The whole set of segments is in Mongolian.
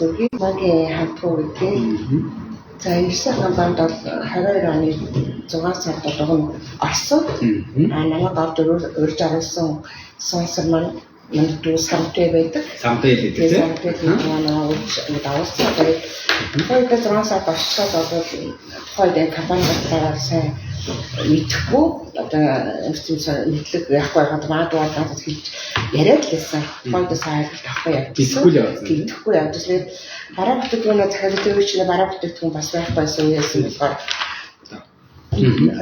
Дөрвийн магийн хамтгүй гэдэг. За энэ хамгаалалт бол 22 оны 6 сард болгон орсон. Намайг орж урьж оруулсан спонсор маань дүү самтай байдаг. Самтай гэдэг тийм. Самтай манай урьж давуулсан. Тэгээд 6 сард орчиход бол тухайн компани баталгаар сайн мэдхгүй одоо мэдлэг яахгүй байгаад маадууд надад хэлж яриад л байсан. Тухайд сайн авахгүй явчихсан. Тэгэхгүй явчихлаа. Бараа бүтээгдэхүүнээ захиалгын төвчний бараа бүтээгдэхүүн бас байх байсан үеэсэн болохоор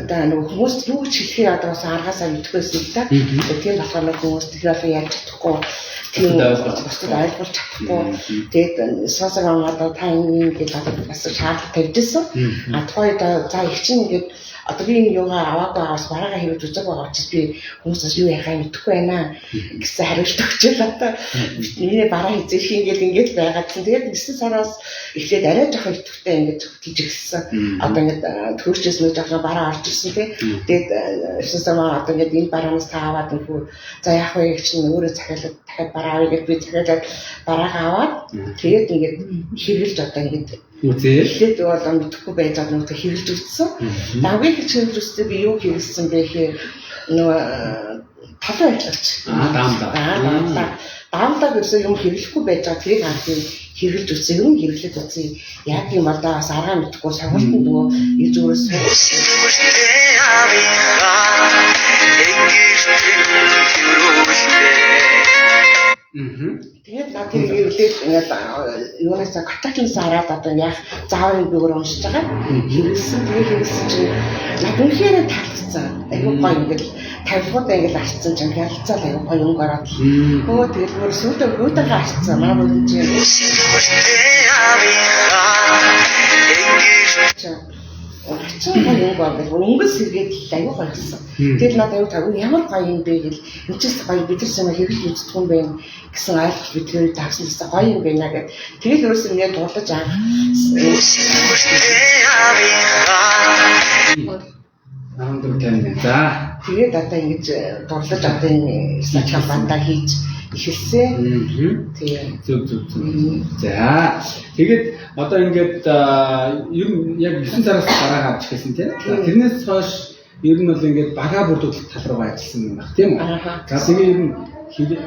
одоо нэг хүмүүс юу ч хэлэхээр одоо бас аргаасаа мэдэх байсан л да. Тийм болохоор нэг хүмүүс тэгэхээр яаж чадахгүй тийм бусдад ойлгуулж чадахгүй. Тэгээд спонсор одоо та ингэж бас шаардлага тавьжсэн. Тухайд за их чинь ингэж одоо би энэ юугаа аваагүй аваас бараагаа хэрэгж үзэг байгаа учраас би хүмүүсээс юу яхаа мэдэхгүй байна гэсэн хариулт өгч байгаа. Миний бараа хийх ингээд байгаад чинь тэгээд 9 сараас эхлээд арай жоохон идэвхтэй ингээд хөтлөж ирсэн. Одоо ингээд төрчөөс нэг жоохон бараа орж ирсэн тий. Тэгээд 9 сараа одоо ингээд энэ бараанаас тааваад нөхөө за яах вэ гэж чинь өөрөө захиалаад дахиад бараа авъя гэж би захиалаад бараагаа аваад тэгээд ингээд хэрэглэж одоо ингээд үзээд бол мэдхгүй байж байгаа нүгт хэрэгж үзсэн. Давгийн хэрэгж үзсэн би юу хэрэгсэн бэ гэхээр нөгөө талаа ажиллаж. Даамдаа гэсэн юм хэрэглэхгүй байж байгаа тэрийг хааtiin хэрэгж үзсэн. Юм хэрэглэж үзсэн. Яг юм бол да бас аргаа мэдхгүй сонголтод нөгөө ирж өөрөөс тэгээд над хэрэглээд ингээд юунаас контактнаас хараад одоо яг заавар би өөрөө уншиж байгаа. Хэрэгсэн чинь над үнэхээр таалцсан. Аюу гоо ингээд тавилгуудаа ингээд арчсан чинь хялцаал аюу гоо юм гараад. Хөө тэгээд өөр сүлдө өөдөгөө арчсан. Манай бүгд чинь Очсон юм байна. Өнгөс сэргээд аюу гойсон. Тэгэл надад аюу тав ямар гоё юм бэ гэл энэчээс гоё бид нар санаа хэрэглэж үздэг юм байна гэсэн ойлголт бидний тагснаас гоё юм байна гэд. Тэгэл өөрөөсөө ингээд дуулаж аа. За тэгээд одоо ингэж дуулаж одоо энэ сачаа бандаа хийж ихэлсэн. Тийм. Зүг. За тэгээд одоо ингээд ер нь яг 9 сараас дараа гарч ирсэн тийм. Тэрнээс хойш ер нь бол ингээд бага бүрдүүлэлт тал руугаа ажилласан юм байна тийм үү? За тэгээд ер нь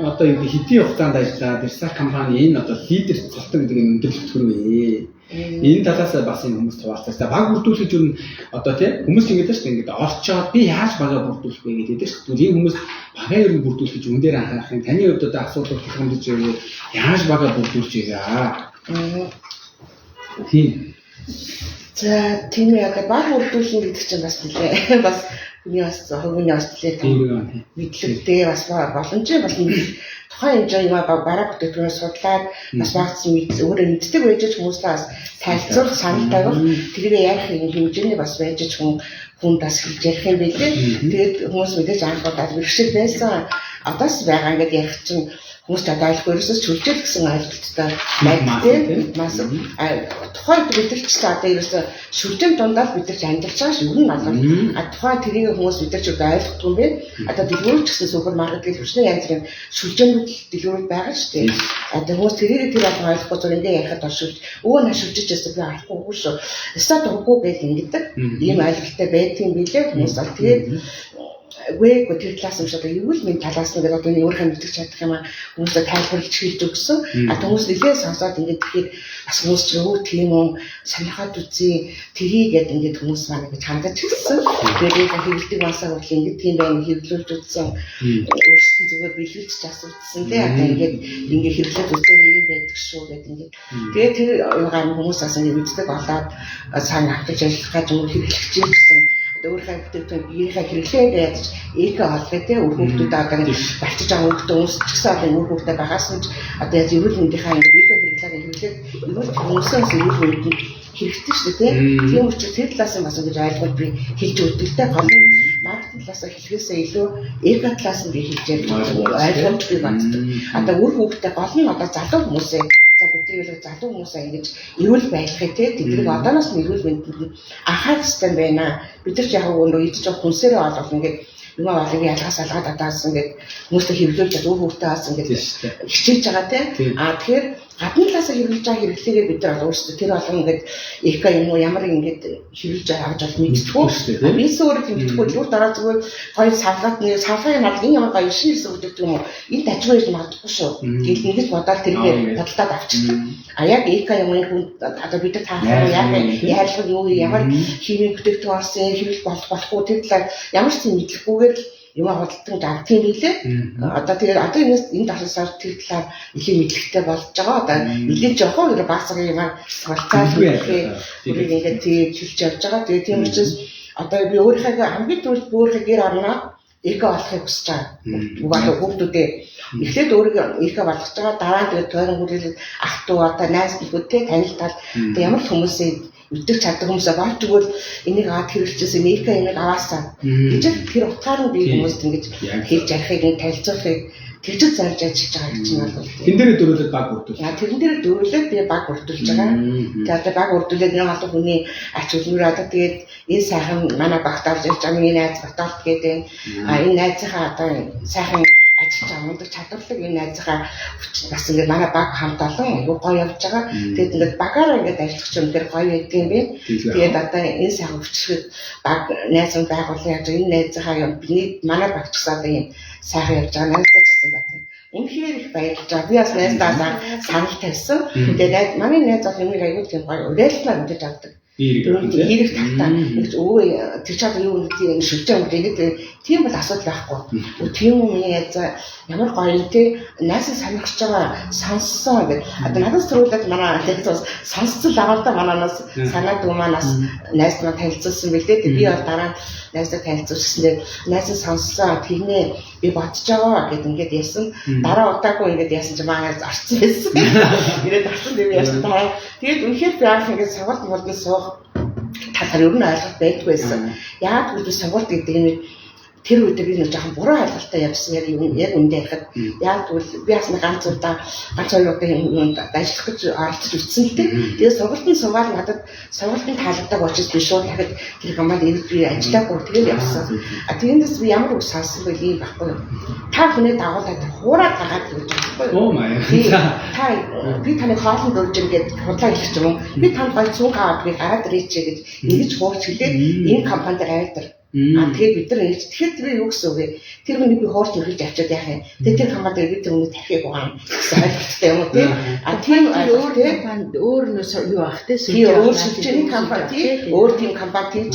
одоо ингээд хэдийн хугацаанд ажиллаад Versace компани энэ одоо лидер цолтон гэдэг юм өндөрлөлт хүрвээ. Энэ талаас бас энэ хүмүүс хуваалцсан. Баг бүрдүүлэх юм одоо тийм хүмүүс ингэж байна шүү дээ. Ингээд орчоод би яаж бага бүрдүүлэх вэ гэдэг шүү дээ. Энэ хүмүүс бага ер нь бүрдүүлэх гэж үн дээр анхаарах юм. Таны хувьд одоо асуудал хэмжиж байвал яаж бага бүрдүүлж байгаа? Тийм. За тийм яг баг бүрдүүлэх гэдэг чинь бас нэлээ бас миний бас хувийн остлээ мэдлэгтэй бас боломжтой бол тухайн хэмжээ юм бараа бүтээгдэхүүнээ судлаад бас багц өөрөө мэддэг байж хүмүүстэй бас тайлцуулах санал тавих тэрийг ярих хэмжээний бас байж хүн бас хэлж ярих юм билээ. Тэгээд хүмүүс мэдээж анхудаад бэрхшээл байсан. Одоос байгаа ингээд ярих чинь хүмүүс тадаалах ерөөсөө чүлжэл гэсэн ойлголттой байдаг. Маш тухайн бидэрчтэй одоо ерөөсөө шүлжин дундаа бидэрч амьдарч байгаа шүү. Юу нь болов. Тухайн тэрийг хүмүүс бидэрч ойлгохгүй юм бэ. Одоо дэлгүүрч гэсэн супермаркет хөвчний янз бүрийн шүлжинүүд дэлгүүрүүд байгаа шүү дээ. Одоо хүмүүс тэрийг тэр олон ойлгохгүй зүгээр ингээд ярихад оршуулж өвөө на шүлжиж ястаа би арахгүй шүү. Эсвэл дуггүй гэж ингэдэг. Ийм ойлголттой байдгийн билээ хүмүүс бол тэгээд вэ тэр талаас нь одоо юу л минь талаас нь одоо энэ өөрийнхөө мэдчих чадах юм аа хүмүүсээ тайлбарлаж хэлж өгсөн. Хүмүүс нэлээд сонсоод ингээд тэгэхээр бас хүмүүс ч юу тийм үү сонирхоод үзье тэрий гэдэг ингээд хүмүүс маань ингэж хандаж хэлсэн. Тэгээд хэрэглэдэг масаа бол ингээд тийм байх хэрэглүүлж үзсэн. Өөрсдөө зүгээр бэлгэлж асуусан тий одоо ингээд хэрэглээд үзсэн юм байдаг шүү гэдэг ингээд. Тэгээд тэр юугаар хүмүүс бас ингээд мэддэг болоод сайн авчиж ажиллах гэж юм хэрэглэж гэсэн. Өөрийнхөө бүтээгдэхүүн биеийнхээ хэрэглээгээ яаж эко холбоо тий үр хөвгтүүд одоо барчиж байгаа хөвгтөө хүмүүс ч гэсэн одоо үр хөвгтөө багаас нь одоо яаж эрүүл мэндийнхаа эко хэрэглээгээ хэрэглээд эрүүл хүмүүсээс эрүүл мэнд хэрэгтэй шүү дээ тий. Тийм учраас тэр талаас нь бас ингэж ойлгоод би хэлж өгдөгтэй гол нь маркетинг талаас хэлхээсээ илүү эко талаас нь би хэлж ойлгож би боддог. Одоо үр хөвгтөө гол нь одоо залуу хүмүүсээ за бидний залуу хүмүүсээ ингэж эрүүл байхыг тэднийг одооноос нь эрүүл мэндийг анхаарах систем байна. Бид нар ч яг өөрөө идэж явах хүнсээрээ олох ингээд юм аа бол ялгаас алгаад атаасан ингээд хүмүүстэй хэвлүүлж үр хөвгтөөс ингээд хичээж байгаа тийм. Тэгэхээр гадны талаас хэрэглэж байгаа хэрэглээгээ бид нар өөрсдөө тэр болгон ингээд эко юм уу ямар ингээд хэрэглэж байгаа гэж бол мэдчихгүй шүү дээ. Бис өөрөө мэдчихгүй юу дараа зүгээр гоё савлаад над энэ ямар гоё шин гэсэн үг юм уу энэ дажгүй юм магадгүй шүү. Тэгэл ингэж бодоод тэргээ бодлоод авчихсан. А яг эко юм хүн одоо бид нар таах яг юу ямар химийн бүтээгдэхүүн орсон хэрэгэл болохгүй тэр талаар ямар ч юм мэдлэхгүйгээр юм худалдан дагтын билээ. Одоо тэгээд одоо энэ талаас тэр талаар илүү мэдлэгтэй болж байгаа. Одоо нэлээд жоохон баасгын юм суралцаад үрийг ингээд хэлж явж байгаа. Тэгээд тийм учраас одоо би өөрийнхөө хамгийн түрүүнд өөрийнхөө гэр орноо эко болохыг хүсэж байгаа. Угаасаа хүүхдүүдээ эхлээд өөрийгөө эко болгож байгаа. Дараа нь тэгээд тойрон хүрээлэл ах トゥ одоо найз нөхөдтэй танилцаад ямар ч хүмүүсээ мэддэг чаддаг хүмүүсээ болж өгвөл энийг аваад хэрэглэжсэн эко энийг аваасаа гэж тэр утгаар нь би хүмүүст ингэж хэлж ярихыг танилцуулахыг тэгж зарж ажиллаж байгаа гэж нь бол тэн дээр дөрүүлээд баг бүрдүүлж. Яа тэрэн дээр дөрүүлээд би баг бүрдүүлж байгаа. Тэгээд одоо баг бүрдүүлээд нэг олон хүний ач үзмэр одоо тэгээд энэ сайхан манай багт авч явж байгаа миний найз баталт гэдэг энэ найзынхаа одоо сайхан ажиллаж байгаа мундаг чадварлаг энэ найзынхаа бас ингээд манай баг хамт олон аюу гоё явж байгаа. Тэгээд ингээд багаараа ингээд ажиллах юм дээр гоё байдаг юм бэ. Тэгээд одоо энэ сайхан хүчрэг баг найз нь байгуулсан яаж энэ найзынхаа юм биний манай багч гэсэн одоо юм сайхан явж байгаа найзтай гэсэн байна. Үнэхээр их баярлж байгаа. Би бас найзтайгаа санал тавьсан. Тэгээд манай найз бол юмыг аюул тийм гоё уриалмаар мэдэж авдаг. Ирэх тахтаа гэж өө тэр чад юу гэдэг шүлжээ гэдэг тийм бол асуудал байхгүй. Тийм юм яаж ямар гоё те найсаа сонирхож байгаа сонссон гэдэг. Одоо надаас төрүүлээд манай лекцоос сонсцол аваад манаас санаад манаас найз маань танилцуулсан бэлдээ. Би бол дараа нь найзаа танилцуулсан. Найзаа сонссон тэгнээ би бодож байгаа гэд ингээд ярьсан. Дараа удаагүй ингээд яасан чи маань орцсон байсан. Ирээд орцсон би яасан дараа. Тэгээд үнэхээр би анх ингээд сургалт мөрдөө суух талаар ер нь ойлголт байдгүй байсан. Яг л би сургалт гэдэг нь тэр үед би нэг жоохон буруу ойлголттой явсан яг үндэ ярихад яг тэгвэл би бас ганц удаа ганц хоёр удаа юм ажиллах гэж оролцож үтсэн л дээ. Тэгээд сургалтын суугаад надад сургалтын таалагддаг учраас би шууд дахиад тэр команд ирээд би ажиллаагүй тэгээд явсан. А тиймээс би ямар үг сонссон байл юм байхгүй юу? Та хүнээ дагуулад хуураад гаргаад гэж байхгүй юу? Оо май. Та би таны хоолнд урж ингээд худлаа хэлчих юм. Би танд гоё цүнх аваад би гараад ирээч гэж ингэж хуурч хэлээд энэ компанид айдар. Тэгээд бид нар ингэж тэгэхээр тэр юу гэсэн үг вэ? Тэр хүнийг би хоорч өргөж авчиад яах юм. Тэгээд тэр хамаад би тэр хүнийг дахиад угаана гэсэн ойлголттой юм уу тийм. А тийм өөр компанид өөр нь юу ах те сүлжээ өөр сүлжээний компани тийм өөр тийм компани тийж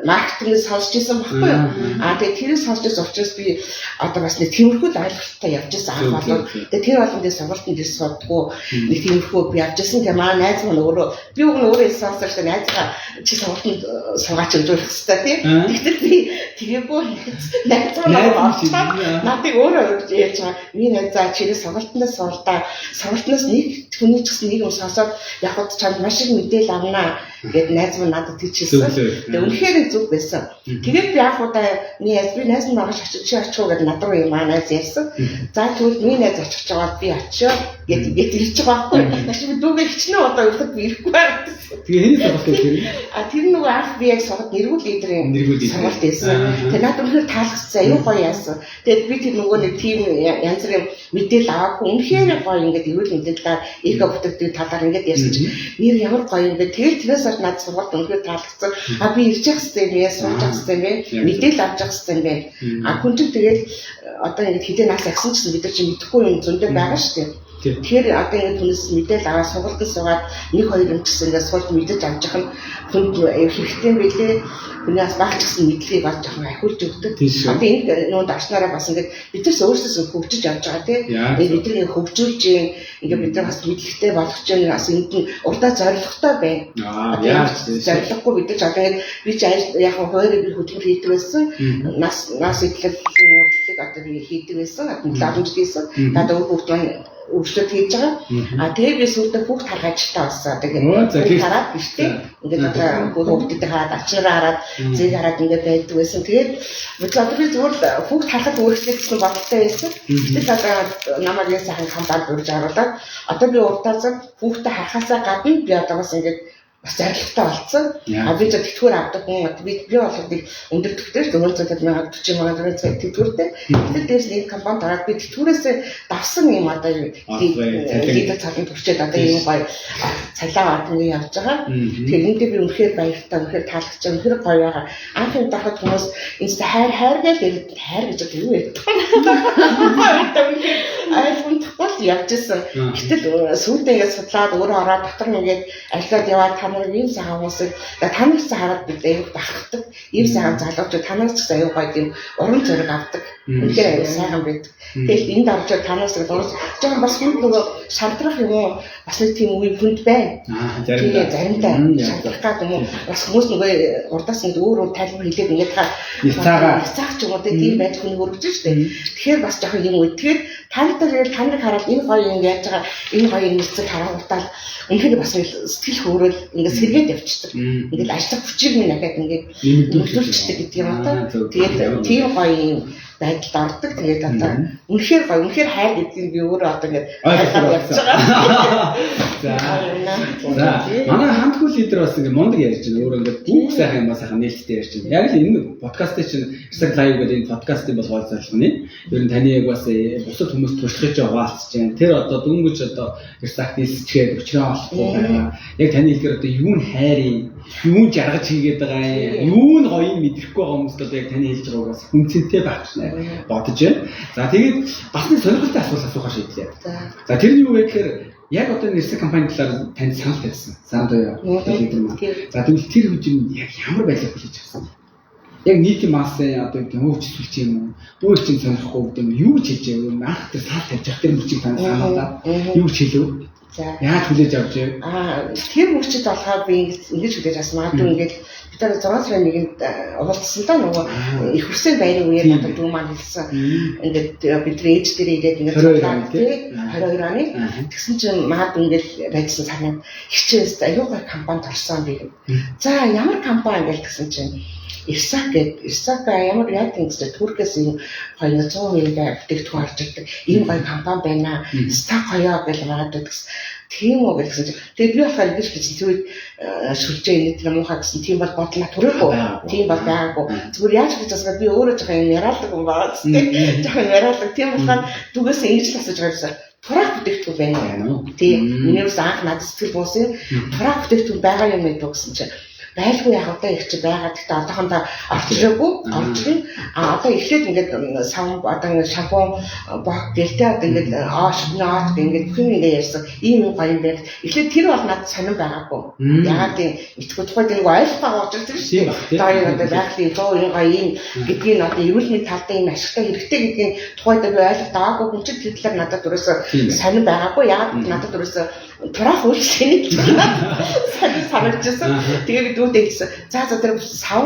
маркетинг сонсч ирсэн баггүй юу. А тэгээд тэрийг сонсч ирсэн учраас би одоо бас нэг тиймэрхүү ойлголттой явж ирсэн анх болоод тэгээд тэр болгонд сургалтанд ирсэн судгүй нэг тиймэрхүү би явж ирсэн тийм аа найз маань өөрөө би өөрөө сонсож та найзгаа чи сургалтанд суугаач өгөх хэрэгтэй тийм. Тэгтэл би тэгээгүй найз маань надыг өөрөө яаж байгаа миний найзаа чи сургалтандаа суултаа сургалтнаас нэг хүний ч гэсэн нэг юм сонсоод явхад чамд маш их мэдээлэл авнаа гэд найз маань надад тийчсэн. Тэгээд үнэхээр зүг байсан. Тэгээд би анх удаа би найз нь маргаж очиж чи очих уу гэд над руу юм найз ярьсан. За тэгвэл миний найз очих жагаад би очио гэд ирж байгаа байхгүй. Маш би дүүгээ хичнээн одоо өрхөд би ирэхгүй байна. Тэгээ хэний сургалт вэ? А тэр нөгөө анх би яг сургалт нэргүүл лидерийн сургалт байсан. Тэгээд надад үнэхээр таалагдсан. Аюу гоё яасан. Тэгээд би тэр нөгөө нэг тим янз бүрийн мэдээлэл аваагүй. Үнэхээр гоё ингээд эрүүл мэндийн талаар эко бүтээгдэхүүн талаар ингээд ярьсан чинь нэр ямар гоё юм бэ. Тэгээд тэрээс надад сургалт үнэхээр таалагдсан. А би ирж явах хэрэгтэй юм яа, сууж явах хэрэгтэй юм бэ. Мэдээлэл авч явах хэрэгтэй юм бэ. А хүн чинь тэгээд одоо ингээд хідээ нас агсан чинь бид нар чинь мэдэхгүй юм зөндөө байгаа шүү дээ. Тэгэхээр одоо энэ хүнээс мэдээлэл аваад сургалтанд суугаад 1-2 юм гэсэн ингээд сургалт мэдэж авч явах нь хүнд хэрэгтэй байлээ. Хүнээс багч гэсэн мэдлэгийг болж жоохон ахиулж өгдөг. Одоо энэ нуунд орчнороо бас ингээд бид нар өөрсдөөс хөгжиж явж байгаа тийм. Бидний хөгжүүлж ингээд бид нар бас мэдлэгтэй болгож байгаа бас энд нь урдаа зорилготой байна. Зорилгогүй бид нар одоо би ч яг хоёрыг би хөдөлмөр хийдэг байсан. Нас идэвхтэй урдлыг одоо би хийдэг байсан. Админлабд хийсэн. Одоо хүүхд маань өвчлөлт хийж байгаа. А тэгээ би сүйдээ хүүхд харах ажилтаа болсон. Одоо ингээд хараад биш тийм. Ингээд одоо хүүхдэд хараад ачаараа хараад зэг хараад ингээд байдаг байсан. Тэгээд одоо би зүгээр хүүхд харахад өөрчлөлт гэсэн бодолтой байсан. Гэтэл одоо намайг яасан сайхан компанид урьж харуулаад одоо би урдаас хүүхдэд харахаасаа гадна би одоо бас ингээд бас зорилготой болсон. Би ч тэтгэвэр авдаг хүн би болохыг өндөр төвтэй 400 мянга 40 мянга тэтгэвэртэй. Тэгэхээр дээрс нэг компанид ороод би тэтгэврээс давсан юм одоо дээд цалин төрчээд одоо юм гоё цалиа авах юм явж байгаа. Тэгэхдээ би үнэхээр баяртай, үнэхээр таалагдж байгаа, үнэхээр гоё байгаа. Анхны дахад хүмүүс инста хайр гэж хайр гэж юу вэ? Ойлгомжтой явж исэн. Гэтэл сүйдээ судлаад өөрөө ороод дотор нэгээд ажиллаад яваад та нар ийм сайхан хүмүүсийг танаас хараад бид аюул бахархдаг. Ийм сайхан залуучууд танаас ч аюул гоё юм уран зориг авдаг. Үнэхээр аюул сайхан байдаг. Тэгэл энд орж танаас жоохон бас хүн нөгөө шантрах юм уу бас нэг тийм үе хүнд байна. Тэгээ заримдаа шантрах гад юм уу бас хүмүүс нөгөө урдаас нь өөр тайлбар хэлээд ингээд цаах ч юм уу тийм байж хүн хөргөж штэ. Тэгэхээр бас жоохон юм үе. Тэгэхээр таныг хараад энэ гоё юм яаж байгаа энэ гоё юм эцэг харангуутаад үнэхээр бас сэтгэл хөөрөл ингээд сэргээд явчихдаг. Ингээд ажлах хүчийг минь дахиад ингээд нөлөөлчдөг гэдэг юм аа. Тэгээд тийм гоё юм байдалд ордог. Тэгээд одоо үнэхээр гоё, үнэхээр хайр гэдгийг би өөрөө одоо ингээд ойлгоод явж байгаа. За манай хамтгүй лидер бас ингээд мундаг ярьж байна. Өөрөө ингээд бүх сайхан юм сайхан нээлттэй ярьж байна. Яг л энэ подкастыг чинь Instagram live гэдэг энэ подкастыг болгоод зорилгоны. Ер нь таны яг бас бусад хүмүүст туршиж хаваалцж байна. Тэр одоо дөнгөж одоо Ирсак нийлсчгээд өчрөө олохгүй байгаа. Яг таны хэлээр одоо юу н хайрын, юу н жаргаж хийгээд байгаа юм, юу н гоё мэдрэхгүй байгаа хүмүүст одоо яг таны хэлж байгаагаас хүнцэнтэй байх шнэ бодож байна. За тэгээд бас нэг сонирхолтой асуулт шийдлээ. За тэр нь юу вэ гэхээр яг одоо Ирсак компани талаар танд санал тавьсан. Сандаа лидер маань. За тэгвэл тэр хүчин яг ямар байдлаар хийж авсан? Яг нийтийн массын одоо хөөч сүлж юм уу? Өөр чинь сонирхгүй гэдэг юм. Юу ч хийж байгаа юм. Анх тэр сал тавьж явах тэр мөчийг тань санаадаа юу ч хэлв. За яаж хүлээж авч вэ? Тэр мөчид болохоор би ингэж хүлээж авсан. Магадгүй ингэж бид 6 сарын 1-нд уулзсан та нөгөө их хүрсэн байрны үеэр надад дүү маань хэлсэн. Ингээд бидний ээж дээр ирээд ингээд 22 оны тэгсэн чинь магадгүй ингэж байжсан санаа хичээс аюугай компанид орсон би. За ямар компани гэж гэсэн чинь Ирсак ямар яг ингэж Туркээс юм 200% бүтээгдэхүүн орж ирдэг. Ийм гоё компани байна. Стак хоёо гэж магадгүй гэсэн. Тийм үү гэсэн чинь тэгээд би болохоор ингэж зүйл шүлжээ нэг юм ухаа гэсэн тийм бол бодлоо төрөөгүй. Тийм бол байгаагүй. Зүгээр яаж гэж асуугаад би өөрөө жоохон юм яриадаг юм байгаа тийм. Жоохон яриадаг. Тийм болохоор дүгээс ингэж л асууж байгаасан. Турах бүтээгдэхүүн байна. Тийм. Минийс анх надад сэтгэл буусан. Турах бүтээгдэхүүн байгаа юм гэдэг гэсэн чинь байлгүй яг одоо их чи байгаа. Гэхдээ одоохондоо орчлоогүй. Орчлон одоо эхлээд ингээд сав одоо ингээд шампунь бог гэлтэй одоо ингээд оошноод ингээд хүн ингээд ярьсан. Ийм гоё юм байх. Эхлээд тэр бол надад сонирн байгаагүй. Ягаад гэвэл итгүү тухайд нэг ойлгох аваад ирсэн шүү дээ. Одоо одоо байгалийн зоо юм гоё юм гэдгийг нь одоо эрүүл мэндийн талдаа энэ ашигтай хэрэгтэй гэдгийг тухайд би ойлгох даагүй хүн чинь тэр талаар надад өрөөсө сонирн байгаагүй. Ягаад надад өрөөсө турах үйлчлэгийг санагдчихсан. Тэгээд дүүдээ хэлсэн. За тэр сав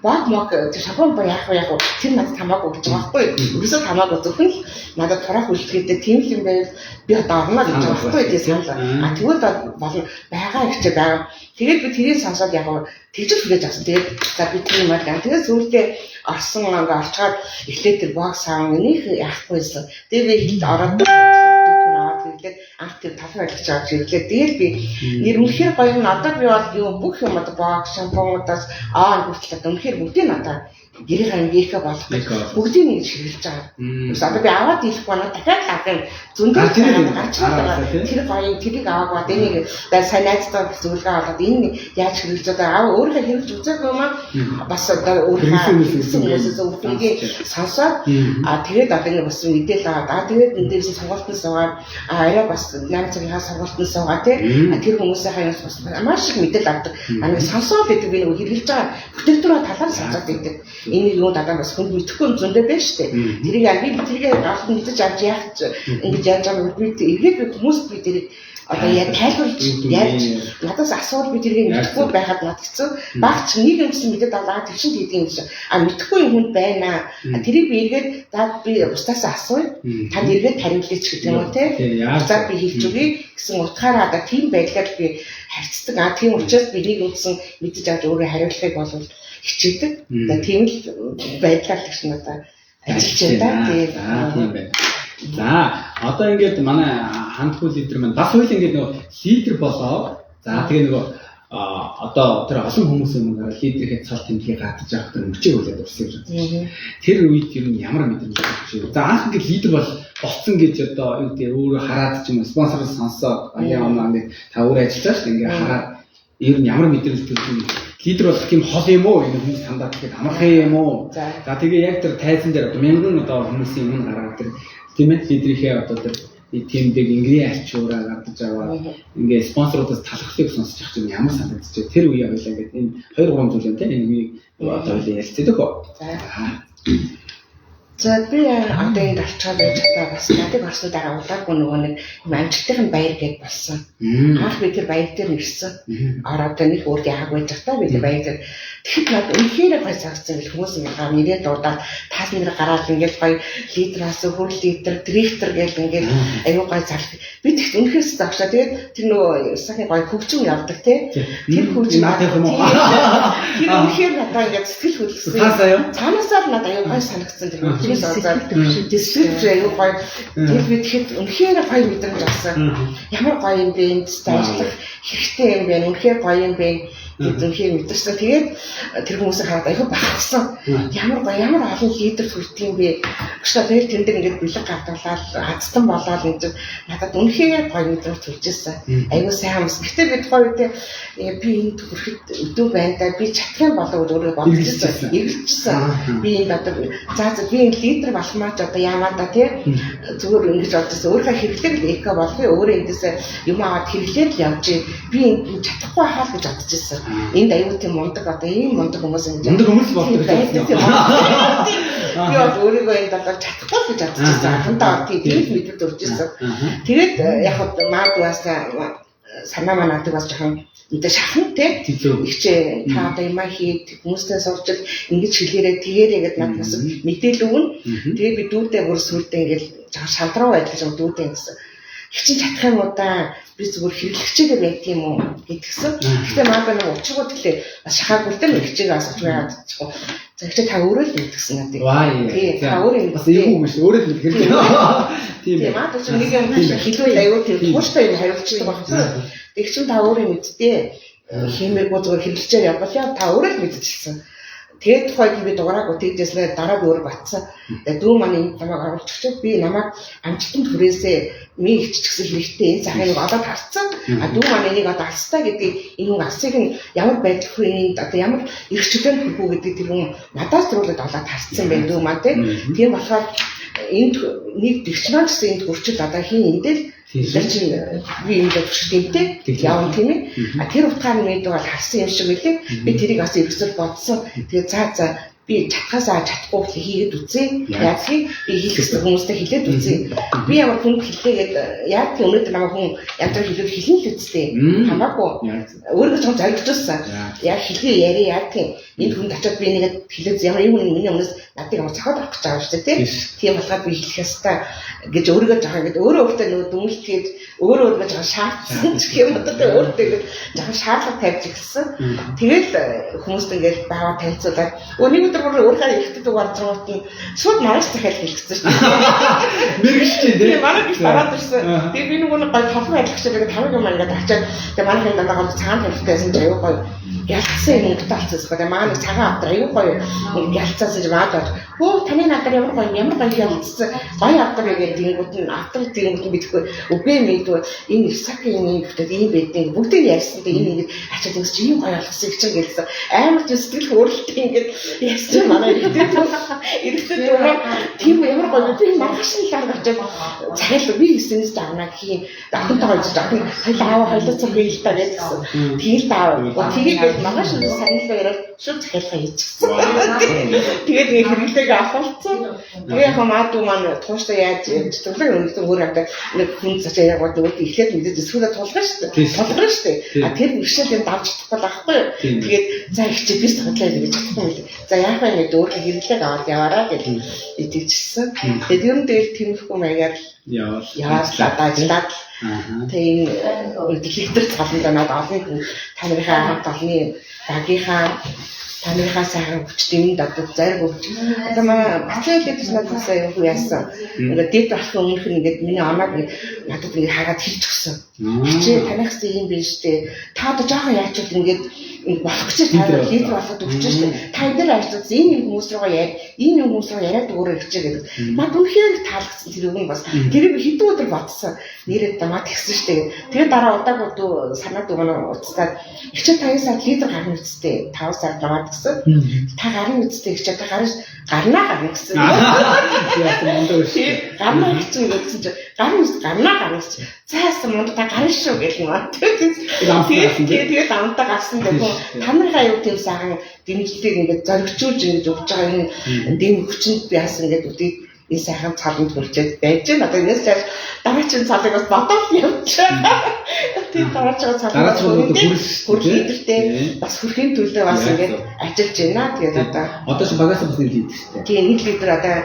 баг тэр шампунь ба яах вэ тэр надад хамаагүй гэж байгаа байхгүй. Ерөөсөө хамаагүй зөвхөн л надад турах үйлчлэгээдээ тийм л юм байвал би одоо орно гэж байгаа байхгүй гэж саналаа. Тэгвэл болно байгаа их ч байгаа. Тэгээд би тэрийг сонсоод яг тэгж хүлээж авсан. Тэгээд за би тийм юм аа. Тэгээд сүүлдээ орсон ингээ орчгаад эхлээд тэр баг сав энийг яахгүйсэн. Тэгээд би ороод тэгээд анх тэр талаар хэлж авч ирлээ. Тэгээд би нэр үнэхээр гоё юм. Одоо би бол юу бүх юм одоо баг шампунуудаас хүртэл үнэхээр бүгдийг надад гэрийн хийхэ болох бүгдийг нэг хэрэглэж байгаа. Одоо би аваад ийлэх байна дахиад авах зөндөө гарч байгаа. Тэр гоё тэрийг аваагаа тэнийг сайн найзтай зөвлөгөө аваад энэ яаж хэрэглэж одоо өөрөө хэрэглэж үзээгүй юм аа. Бас одоо өөрөө хүмүүсээс өвдгийг сонсоод тэгээд одоо ингэ бас мэдээлэл аваад тэгээд энэ дээрээс сонголтын суугаад арай бас 8 цагийн сонголтын суугаад тэр хүмүүсийн хаяас бас маш их мэдээлэл авдаг. Аниг сонсоод гэдэг би нэг хэрэглэж байгаа бүтээгдэхүүн талаар сонсоод байдаг. Энэ юу надад бас хүн мэдхгүй зөндөө байна шүү дээ. Тэрийг яг би тэрийг авах мэдэж авч яах ч ингэж яаж байгаа би эргээд хүмүүст би тэрийг одоо яг тайлбарлаж яаж надаас асуувал би тэрийг мэдхгүй байхад над хэцүү. Багч нэг юмсан мэдээд аваад тэр чинь хийдэг юм шиг. Мэдхгүй юм хүнд байна. Тэрийг би эргээд би бусдаас асууя. Танд эргээд хариулъя ч гэдэг юм уу те. За би хэлж өгье гэсэн утгаараа одоо тийм байдлаар би харьцдаг. Тийм учраас би нэг юмсан мэдэж авч өөрөө хариулахыг бол хичээдэг. Тийм л байдлаар л гэсэн одоо ажиллаж байна. Тийм байна. За одоо ингээд манай хамтгүй лидер маань бас хоёул ингээд нөгөө лидер болоо. За тэгээ нөгөө одоо тэр олон хүмүүсийн мөнгөөр лидерийн цал тэмдгийг гадаж авах тэр мөчийг үлээд урсан гэж байна. Тэр үед ер нь ямар мэдрэмж авчих вэ? За анх ингээд лидер болцсон гэж одоо юу гэдэг өөрөө хараад ч юм уу спонсор сонсоод аяа оноо та өөрөө ажиллаж шүү дээ ингээд хараад ер нь ямар мэдрэмж төрж юм лидер болох юм хол юм уу энэ хүмүүс тандаа тэгэхээр амархан юм уу? За тэгээ яг тэр тайзан дээр мянган одоо хүмүүсийн өмнө гараад тэр тийм ээ лидерийнхээ одоо тэр тиймдэг ингийн ачуураа гадаж аваад ингээд спонсоруудаас талхлыг сонсож явах юм ямар санагдчих вэ? Тэр үе явуулаа ингээд энэ 2-3 зүйл юм тийм энийг одоо ялцдаг хөө. За би одоо энэ авчаад байж байгаа бас надад орсоо дараа удаагүй нөгөө нэг амжилтын баяр гэж болсон. Анх би тэр баяр дээр нэрсэн. Ороод нэг өөр яаг байж байгаа би тэр баяр дээр тэгэхэд надад үнэхээр гоё цагцсан гэл хүмүүс ингээд нэрээ дуудаад таас нэр гараад ингээд гоё лидераас хөр лидер, директор гэл ингээд аюу гоё зал. Би тэгт үнэхээр зогсоо тэгээд тэр нөгөө сахны гоё хөгжим явдаг тий. Тэр хөгжим надад юм уу? Тэр үнэхээр надад ингээд сэтгэл хөдлөсөн. Цаанаасаа надад аюу гоё санагдсан тэр хөгжмөөс ороод дисциплин аюу гоё. Тэр би тэгэхэд үнэхээр гоё мэдрэмж авсан. Ямар гоё юм бэ энэ ажиллах хэрэгтэй юм бэ? Үнэхээр гоё юм бэ? Үнэхээр мэдэрсэн. Тэгээд тэр хүмүүсийг хараад аягүй багцсан. Ямар олон лидер төрдөг юм бэ? Гэхдээ тэгээд тэнд ингээд бэлэг гадуулаад азтан болоод энэ надад үнэхээр гоё мэдрэмж төрж ирсэн. Аягүй сайн юмс. Гэхдээ бид хоёр үедээ би энэ төрөхөд өдөө байна да. Би чадсан болов өөрөө бодож ирсэн. Эргэлжсэн. Би энэ одоо за би энэ лидер болохмаач одоо яамаа да тий. Зүгээр ингэж бодсон. Өөрөө хэрэглэх эко болохгүй өөрөө эндээс юм аваад хэрэглээд явж би энэ чадахгүй хаа гэж бодож ирсэн. Энд аюул тийм мундаг одоо ийм мундаг хүмүүс юм. Мундаг хүмүүс болдог юм. Би өөрийгөө энэ одоо чадахгүй гэж бодож байсан. Хантаа тийм мэдээд өрж ирсэн. Тэгээд яг хөө маадугаас санаа манаадаг бас жоохон энэ шахан те ихчээ та одоо юм хий хүмүүстэй сурч ингэж хэлээрээ тэгээрээ гэдэг надад бас мэдээлэл өгнө. Тэгээд би дүүдээ бүр сүрдээ ингээл шантруу байж байгаа дүүдээ гэсэн. Их чинь чадах юм уу да би зүгээр хэрэглэгчээгээ байт юм уу гэдгсэн. Гэхдээ маадаа нэг учиргууд гэлээ бас шахаагүй дээ хэрэгчээгээ асууж байгаад чадчихгүй. За ихтэй та өөрөө л мэдгсэн надад. Тий. Та өөрөө бас эвгүй биш өөрөө л мэдгэрдэг. Тийм. Маадаа ч нэг юм хэлвэл аюул тийм тууштай юм хариулчихдаг байхгүй. Тэг чин та өөрөө мэддээ. Химээргүй зүгээр хэрэглэгчээр явбал та өөрөө л мэдчихсэн. Тэгээд тухайг би дугаараагүй тэгжсэн дараа би өөр батсан. Тэгээд дүү маань энэ намайг оруулчихчаад би намайг амжилтанд хүрээсээ ми хиччихсэн хэрэгтэй энэ цагийг одоо тарцсан. Дүү маань энийг одоо алстаа гэдэг энэ хүн алсыг нь ямар байдал хүрээнд одоо ямар эрх чөлөөнд хүрэх үү гэдэг тэр хүн надаас зөрүүлээд олоод тарцсан байх дүү маань тийм болохоор энд нэг дэгчмаа гэсэн энд хүрчил одоо хин эндэл тэр чинь би энэ төвшөлттэй явна тийм ээ. Тэр утгаар нь бид бол харсан юм шиг үлээ. Би тэрийг бас эргэцэл бодсон. Тэгээ за би чадхаасаа чадахгүй хийгээд үзье. Яг би хийх гэсэн хүмүүстэй хэлээд үзье. Би ямар хүн хэлээгээд яг тийм өнөөдөр намайг хүн янзаар хэлээд хэлэн л үзтээ. Хамаагүй. Өөрөө ч зайлгдчихсан. Яг хэлээ яри яг тийм энэ хүн очиод би нэгэд хэлээд ямар юм миний өмнөөс надыг ямар цохоод авах гэж байгаа шүү дээ тийм болохоор би хэлэх ёстой гэж өөрийгөө жахаа гэдэг өөрөө өөртөө нөгөө дүнлэхэд өөрөө жахаа шаардсан ч юм уу одоо өөртөө жахаа шаардлага тавьж ирсэн. Тэгэл хүмүүст ингээд бааваа танилцуулаад нэг өдөр өөрөө ихтэй дугаар зургууд нь шууд маргааш захиал хэлчихсэн шүү дээ. Мэргэжтэй тийм манай гэж бараад ирсэн. Тэгээ би нөгөө гой толгой ажиллагч байгаа тавыг юм ингээд очиад тэгээ манай хэн дандаа цагаан тавьтайсан ч аюу гой ялцсан юм талцсан байгаа. Манай цагаан авдар аюу гой ялцсан жимаад хөө таны надад ямар гой ялцсан гой авдар гэдэг дингүүд нь авдар дингүүд нь бидэхгүй үгүй мэдгүй энэ сакийн юм гэдэг ийм байдیں۔ Бүгдийг ярьсан дээ энэ ингээд ачаад ингэж ийм гой алгасан гэж хэлсэн. Амар ч сэтгэл хөдлөлттэй ингээд ярьсан манай иргэдэд тийм ямар гой би маргааш нь лаар очиад цагаал би хийснээс давна гэх дахинтайгаа жоохон хойлоо хойлоцсон хэлтэй гэсэн. Тэгэл даа. Тэгээд маргааш нь саналаа яраад шууд захиалгаа хийчихсэн. Тэгээд нэг хэрэглээг авалцсан. Тэгээ яг маадуу маань тууштай яаж зөвлөг өнөдөө өөр авдаг нэг хүн цаашаа яг гоо эхлээд мэдээд эсвэл тулгана шүү дээ. Тулгана шүү дээ. Тэр бишэл юм давж чадахгүй байхгүй. Тэгээд за их чи бис тоглоо гэж чадахгүй юм. За яах вэ гэдэг өөр хэрэглээг аваад яваараа гэж итгэжсэн. Тэгээд ер нь дээр тэмдэхгүй маягаар яваад ажиллаад тийм лидер цаланд надад олон танихаа хамт олонний таныхаа сайхан хүч дэмэнд одоо зарим өгч. Одоо манай бацаалд надад сая юу яасан. Ингээд дэд болох өмнөх нь ингээд миний амааг надад ингээд хаагаад хэлж өгсөн. Чи танихс ийм биш дээ. Та одоо жоохон яачвал ингээд болох гэж та лидер болоход өгч шүү дээ. Та эдгээр ажиллаж ийм хүмүүс рүү яриад өөрөө хичээ гэдэг. Мад үнхээр таалагдсан тэр үг нь бас тэрийг хэдэн өдөр бодсон. Нэрээ дамаа тэгсэн шүү дээ. Тэгээд дараа удаагүй санаад өгнө уцтаад ихчээ 5 сар лидер гарна үсттэй 5 сар даваад гэсэн. Та гарна үсттэй ихчээ та гарна гэсэн. Яасан мундаг шүү. Гарна гэсэн гэсэн чинь гарна гэсэн. Цаасан мундаг та гарна шүү гэх юм аа. Тэгээд амтаа гарсан гэдэг. Танайхаа юу тийм сайхан дэмжлэгийг ингээд зоригчулж ингэж өгч байгаа энэ дэм хүчинд би яасан гэдэг үдийг энэ сайхан цаланд хүрчээд байж байна. Одоо энэс цааш дараагийн цалыг бас бодоод явчихаа. Тийм дараагийн цалыг хүрх лидертэй бас хүрхийн төлөө бас ингээд ажиллаж байна. Тэгээд одоо ч багаас бас нэг лидертэй. Тийм нэг лидер одоо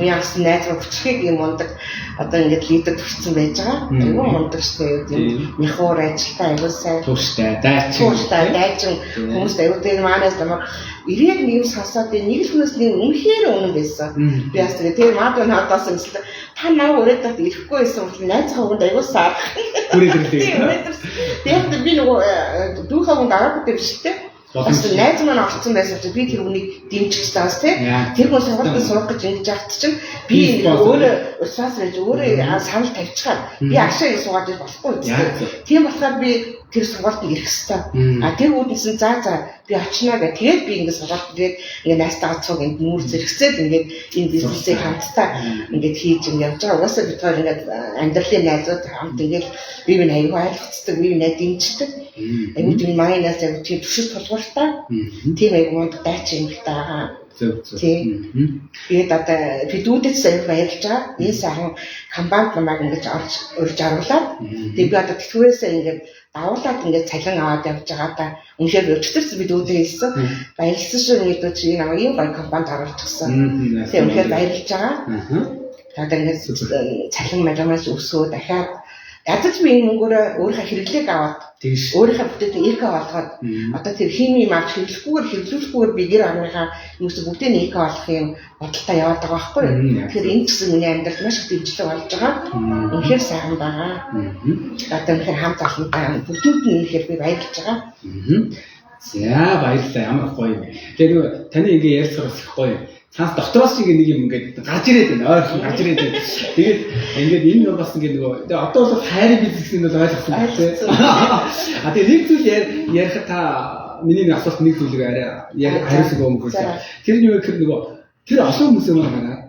мяас найз хүчрхийг юм мундаг одоо ингээд лидер төрсэн байж байгаа. Айгүй мундаг шүү дээ. Нихуур ажилтаа айгүй сайн. Тууштай, дайчин хүмүүс айгүй тийм маанаас тамаа ирээд нэг сонсоод нэг л хүнээс нэг үнэхээр үнэн байсан. Би бас тэгээд маад надаас юмстай та наа өрөөд тат ирэхгүй байсан бол найзгаа өгөнд айгүй сар. Тэгээд би нөгөө дүүхээ өгөнд аргагүй биш үү? Бас найз маань орцсон байсан чинь би тэр үнийг дэмжих таas тий. Тэр хүн сургуульд суух гэж ингэж яахт чинь би өөрөө уусаас байж өөрөө санал тавьчихад би агшаа суугаад болохгүй гэсэн. Тийм болохоор би тэр сургуульд ирэх хэвээр. Тэр үүднээс за би очно гэх. Тэгээд би ингэ сургуульд ирээд ингэ найстайгаа цуг ингэ нүүр зэрэгцээд ингэ энэ бизнесийг хамтдаа ингэ хийж ингэ явж байгаа. Угаасаа бид хоёр ингэ амьдралын найзууд хамт ингэ бие биенээ аягүй ойлгоцдог, бие биенээ дэмждэг. Аюу тийм майнаас яг тийм төшөл тулгууртай. Тийм аягүй мод дайч юм л таа. Тийм. Тэгээд одоо бидүүдэд сайн баярлж байгаа. Энэ сайхан компанид намайг ингэж урьж оруулаад тэгээд би одоо тэтгэврээсээ ингэж давуулаад ингэж цалин аваад явж байгаа та. Үнэхээр өчтөрс бид үүдээ хэлсэн. Баярлсан шүү гэдэг чи намайг ийм гоё компанид оруулчихсан. Тийм үнэхээр баярлж байгаа. Тэгээд ингэж цалин мажамаас өсөө дахиад ядаж би энэ мөнгөөр өөрийнхөө хэрэглээг аваад өөрийнхөө бүтээтэй эко болгоод одоо тэр химийн мал хэрэглүүлэхгүйгээр би гэр орныхаа хүмүүс бүгдээ нэг эко болох юм бодолтой яваад байгаа байхгүй юу. Тэгэхээр энэ гэсэн миний амьдрал маш их дэмжлэг болж байгаа. Үнэхээр сайхан байгаа. Одоо үнэхээр хамт олонтой бүгдүүд нь үнэхээр би баярлж байгаа. За баярлалаа. Ямар гоё юм. Тэгээ нөгөө таны ингээ ярьцгаар бас их гоё юм. Цаас доктороос шиг нэг юм ингээд гарч ирээд байна. Ойрхон гарч ирээд байна. Тэгээд ингээд энэ бас ингээд нөгөө одоо бол хайрын бизнесийг бол ойлгосон байна. Тэгээд нэг зүйл ярих та миний асуулт нэг зүйлийг арай хариулсан өгөх үү. Тэр нь юу гэхээр нөгөө тэр олон хүмүүс юм байна.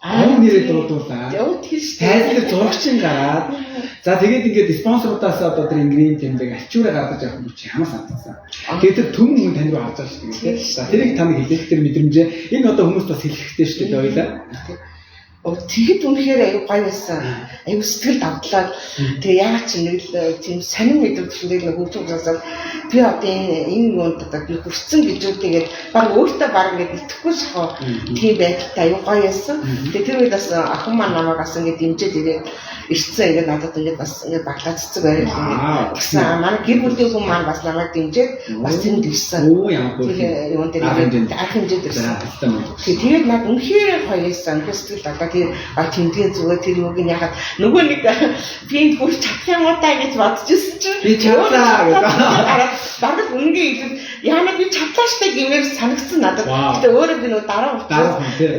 Аа нэрээ дуудуулаа. Яв тэр шүү. Хайрын зурагчин гараад за тэгээд ингээд спонсорудаас одоо тэр ингредиент тэмдэг ачуураа гаргаж авах юм чи ямар санагдсан. Тэгээд тэр төмөн хүн тань руу авч байгаа шүү дээ. За тэрийг тань хэлэх тэр мэдрэмжээ энэ одоо хүмүүс бас хэлэх хэрэгтэй шүү дээ ойлаа. Тэгэд үнэхээр аюу гоё байсан. Аюу сэтгэл давтлаад тэгээ яагаад ч нэг л тийм сонин мэдрэмжтэй нэг хөвчөөсөө би одоо энэ юунд одоо би хүрсэн гэж үгээд баг өөртөө баг ингэж итгэхгүй шахаа тийм байдалтай аюу гоё байсан. Тэгээ тэр үед бас охин маань намайг бас ингэ дэмжиж ирээд ирсэн ингэ надад ингэ бас ингэ баглаа цэцэг байр ингэ гэсэн манай гэр бүлийн хүн маань бас намайг дэмжиж бас тэнд ирсэн. Тэгээ юунд дээр арх хэмжээд ирсэн. Тэгээд над үнэхээр гоё байсан. Сэтгэл одоо тэмдгийн зүгээр тэр юуг нь яхад нөгөө нэг пинт бүр чадах юм уу та гэж бодож ирсэн чинь би чадлаа гэдэг. Багт үнгийн яана би чадлаа штэ гэмээр санагдсан надад. Гэтэ өөрөө би нөгөө дараа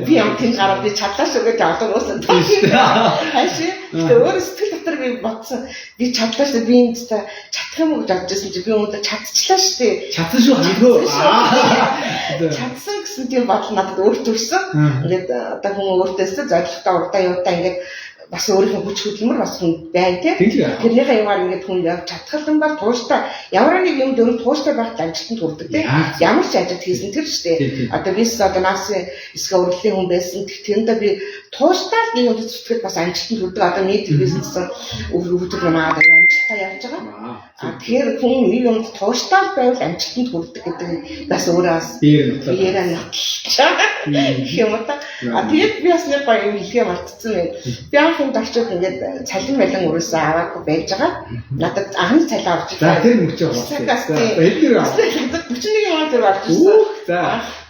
би юм тийм гараад би чадлаа шүү гэж одоо уусан. Хайши. Гэтэ өөрөө сэтгэл дотор би бодсон. Би чадлаа штэ би энэ чадах юм уу гэж бодож ирсэн чи би өнөөдөр чадчихлаа штэ. Чадсан шүү хангөө. Чадсан гэсэн тийм бодол надад өөртөөсөн. Ингээд одоо хүн өөртөөсөө зорилготой урдаа явдаа ингээд бас өөрийнхөө хүч хөдөлмөр бас хүн байна тийм. Тэрнийхээ юмар ингээд хүн явж чадхал юм бол тууштай ямар нэг юм дөр тууштай байхад амжилтанд хүрдэг тийм. Ямар ч ажил хийсэн тэр шүү дээ. Одоо бис одоо нас эсгээ урлагийн хүн байсан. Тэрэндээ би тууштай нэг юм зүтгэхэд бас амжилтанд хүрдэг. Одоо нийт бизнес өвөрөөр намаагаад амжилт амжилттай явж байгаа. Тэгэхээр хүн нэг юм тууштай байвал амжилтанд хүрдэг гэдэг бас өөрөө бас биеэрээ нотлоо. юм уу та. Тэгээд би бас нэг гоё юм хэлхээ мартсан юм. Би анхнд очиод ингээд цалин байлан өрөөсөө аваагүй байж байгаа. Надад анхны цалин авч байгаа. За тэр мөчөө болсон. Эдгээр 41 он дээр авч ирсэн. За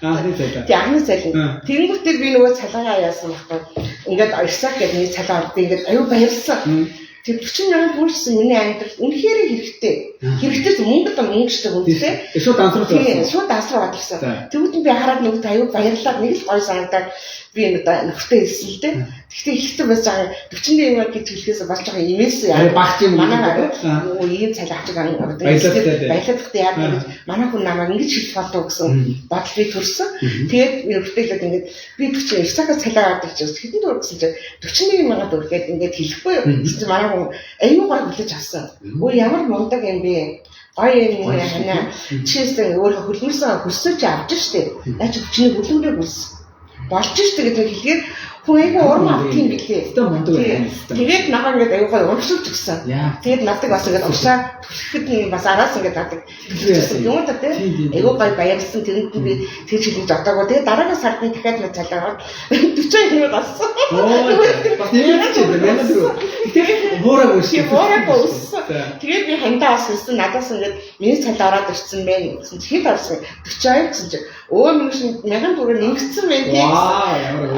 анхны цалин. Тэг анхны цалин. Тэнгүүтээ би нөгөө цалингаа яасан байхгүй. Ингээд Ирсак гэдэг нэг цалин аваад би ингээд аюу баярлсан. Тэр 40,000 бүрсэн миний амьдрал үнэхээр хэрэгтэй. Хэрэгтэй мөнгөтэй үнэтэй. Шууд дансруу болсон. Шууд дансруу гадарсан. Тэгвэл би хараад нөгөө аюу баярлаад нэг л гой санагдаад би одоо нөхөртэй хэлсэн л дээ. Гэхдээ ихтэй байж байгаа 41 гэж хэлэхээс болж байгаа имээс багч юм манай нөгөө ийм цалин авч байгаа одоо баярлалтай яа гэж манай хүн намайг ингэж хэлэх болов гэсэн бодол би төрсөн. Тэгээд нөхөртэйгээд ингээд би 40 Ирсакаа цалин аваад ирчихсэн. Хэдэн төгрөг гэсэн чинь 41,000 төгрөг гээд ингээд хэлэхгүй юу. Тэгсэн манай хүн аюу гой хүлээж авсан. Өө ямар мундаг юм бэ? Гоё юм яана. Чисэн өөрөө хөлмөрсөн хөсөөч авч штэ. Наач өчний хөлмөрөө хүс. Болж штэ гэдэг хэлгээд хүн аягүй урам авtiin билээ. Тэгээд намайг ингээд аягүй гоё урагшуулж өгсөн. Тэгээд надад бас ингээд уршаа түлхэхэд бас араас ингээд надад юм та тийм аягүй гоё баярлсан. Тэрэнд би тэр чиглэлд одоогоо тэгээд дараагийн сард дахиад нэг цалиагаар 40,000 гарсан. Бас нэг ч юм байна дөрөв. Тэгээд буураагүй өссөн. Тэгээд би хандаа бас өссөн. Надаас ингээд миний цалин ороод ирсэн мэн гэсэн чи хэд орсон 42 гэсэн чи өө минь 1000 төгрөг ингэсэн мэн тийм.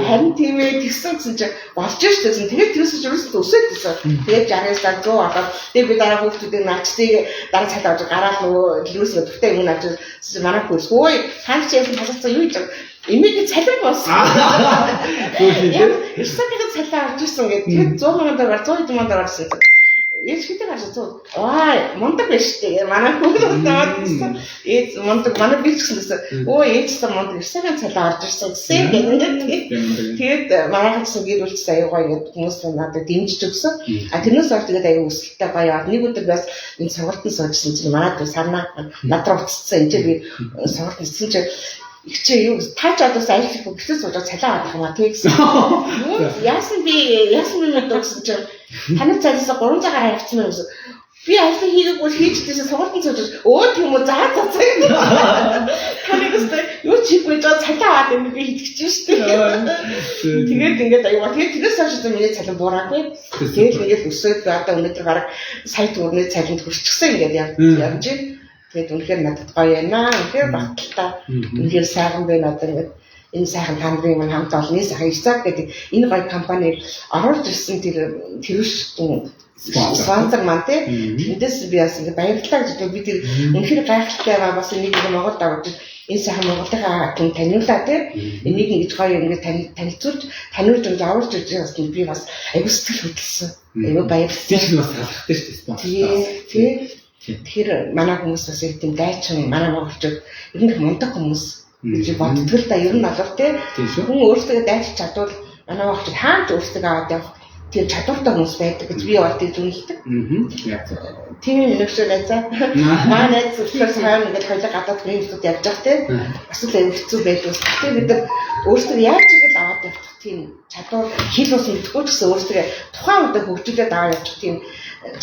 Харин тийм ээ тэгсэн чинь болж штэ гэсэн. Тэгээд тэрээс юусэн өсөөд гэсэн. Тэгээд 60-аас 100 ороод тэгээд би дараа хүүхдүүдийн наачтыг дараа цалин авч гараад нөгөө юусэн төвтэй юм наачаа манай хөөс өө хаач юм хасацсан юу гэж имийг цалин болсон. Ирсакийн цалин авч ирсэн гэдэг. Тэгээд 100,000 төгрөг 100,000 төгрөг гарсан. Яаж хэдэг гарсан цоо. Мундаг биш үү? Манай хүүхдүүд тавьсан. Мундаг манай би ч гэсэн өө ээжсэн мундаг Ирсакийн цалин авч ирсэн гэсэн гэдэг. Тэгээд манай хацсан гэр бүл аяа гоё гэдэг хүмүүс надад дэмжиж өгсөн. Тэрнээс бол тэгээд аяа өсөлттэй гоё яваад нэг өдөр бас энэ сургалтанд суужсэн чинь манайд санаа надраа уцсан. Энд би сургалтанд ирсэн чинь ихчээ юу таач одоос аялах бүхэл сууж цалин авах юм а тэгсэн. Яасан би мэдсэн чинь танай цалинаас 300 гараар авчихсан юм гэсэн. Би аялал хийгээгүй хийждээсээ сургалтанд сууж өө тийм үү заа. Танайгаас юу чиггүй жоо цалин аваад юм би хийдэгч шүү дээ. Тэгээд ингээд аюу тэгээд тэрээс хойш миний цалин буураагүй. Тэгээд ингээд өсөөд одоо өнөөдөр гараг сая төгрөгийн цалинд хүрчихсэн ингээд явж байна. Тэгээд үнэхээр надад гоё байна. Үнэхээр багталтай. Үнэхээр сайхан байна одоо ингээд энэ сайхан хамдрын маань хамт олны сайхан Ирсак гэдэг энэ гоё компаниг оруулж ирсэн тэрвшин спонсор маань тэндээс би бас ингээд баярлалаа гэж би тэр үнэхээр гайхалтай байгаа бас энийг Монголд аваад энэ сайхан Монголынхаа хүн таниулаа энийг ингэж гоё ингээд танилцуулж авуулж ирж байгаас би бас аягүй сэтгэл хөдлөсөн. Аягүй баярлалаа. Тийм бас талхтай шүү дээ спонсор. Тийм. Тэгэхээр манай хүмүүс бас их тийм дайчин манай монголчууд ер нь мундаг хүмүүс гэж боддог л да. Ер нь болов те хүн өөрсдөө дайчих чадвал манай монголчууд хаанч өөрсдөө аваад явах тийм чадвартай хүмүүс байдаг гэж би бол тийм үнэлдэг. Тийм нэгшээ найзаа. Манай зөвхөн сайн ингээд хоёул гадаад хүмүүсд явж байгаа те бас л хэцүү байдаг. Тэгэхээр бид нар өөрсдөө яаж игэл аваад явах тийм чадвар хэл ус мэдхгүй ч гэсэн өөрсдөө тухайн үедээ хөгжүүлээд аваад явах тийм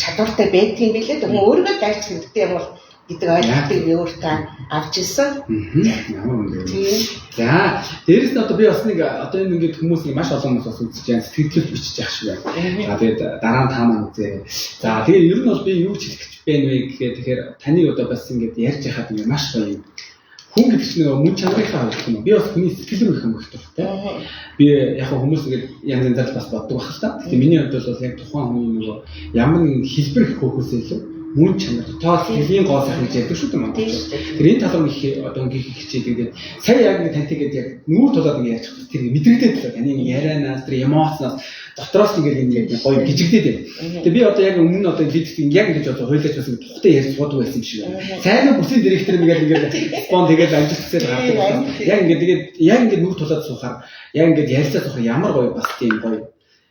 чадвартай байдгийн билээ. Тэгмээ өөрийгөө дайчих хэрэгтэй юм бол гэдэг ойлголтыг би өөртөө авч ирсэн. Ямар үнэ. За, дээрэс нь одоо би бас нэг одоо энэ ингээд хүмүүс маш олон хүмүүс бас үзэж байгаа сэтгэлд бичиж яах шиг байна. За тэгээд дараа нь таамаа үзээ. За тэгээд ер нь бол би юу ч хэлэх гэж байна вэ гэхээр тэгэхээр таны одоо бас ингээд ярьж яхад ингээд маш гоё юм. Хүн гэдэг чинь нөгөө мөн чанарынхаа хавьд юм. Би бас хүний сэтгэл рүү их юм хэрэгтэй байна. Би яг хүмүүс ингээд янз янзаар бас боддог байх л та. Тэгэхээр миний хувьд бол яг тухайн хүний нөгөө ямар нэгэн хэлбэр хөхөөс илүү мөн чанар тоос хэлийн гоо сайхан гэж яддаг шүү дээ Монгол. Тэр энэ талаар их одоо ингээд хичээд ингээд сая яг нэг тантай гэдэг яг нүүр тулаад ингээд яаж тэр мэдрэгдээд л таны ярианаас тэр эмоцноос дотроос ингээд гоё гжигдээд байна. Тэгээ би одоо яг өмнө нь одоо бид яг ингэж одоо хойлооч бас тухтай ярьж суудаг байсан юм шиг байна. Сайн бүсийн директор ингээд спон тэгээд амжилтсаар гардаг. Яг ингээд нүүр тулаад суухаар яг ингээд ярилцаа суухаар ямар гоё бас тийм гоё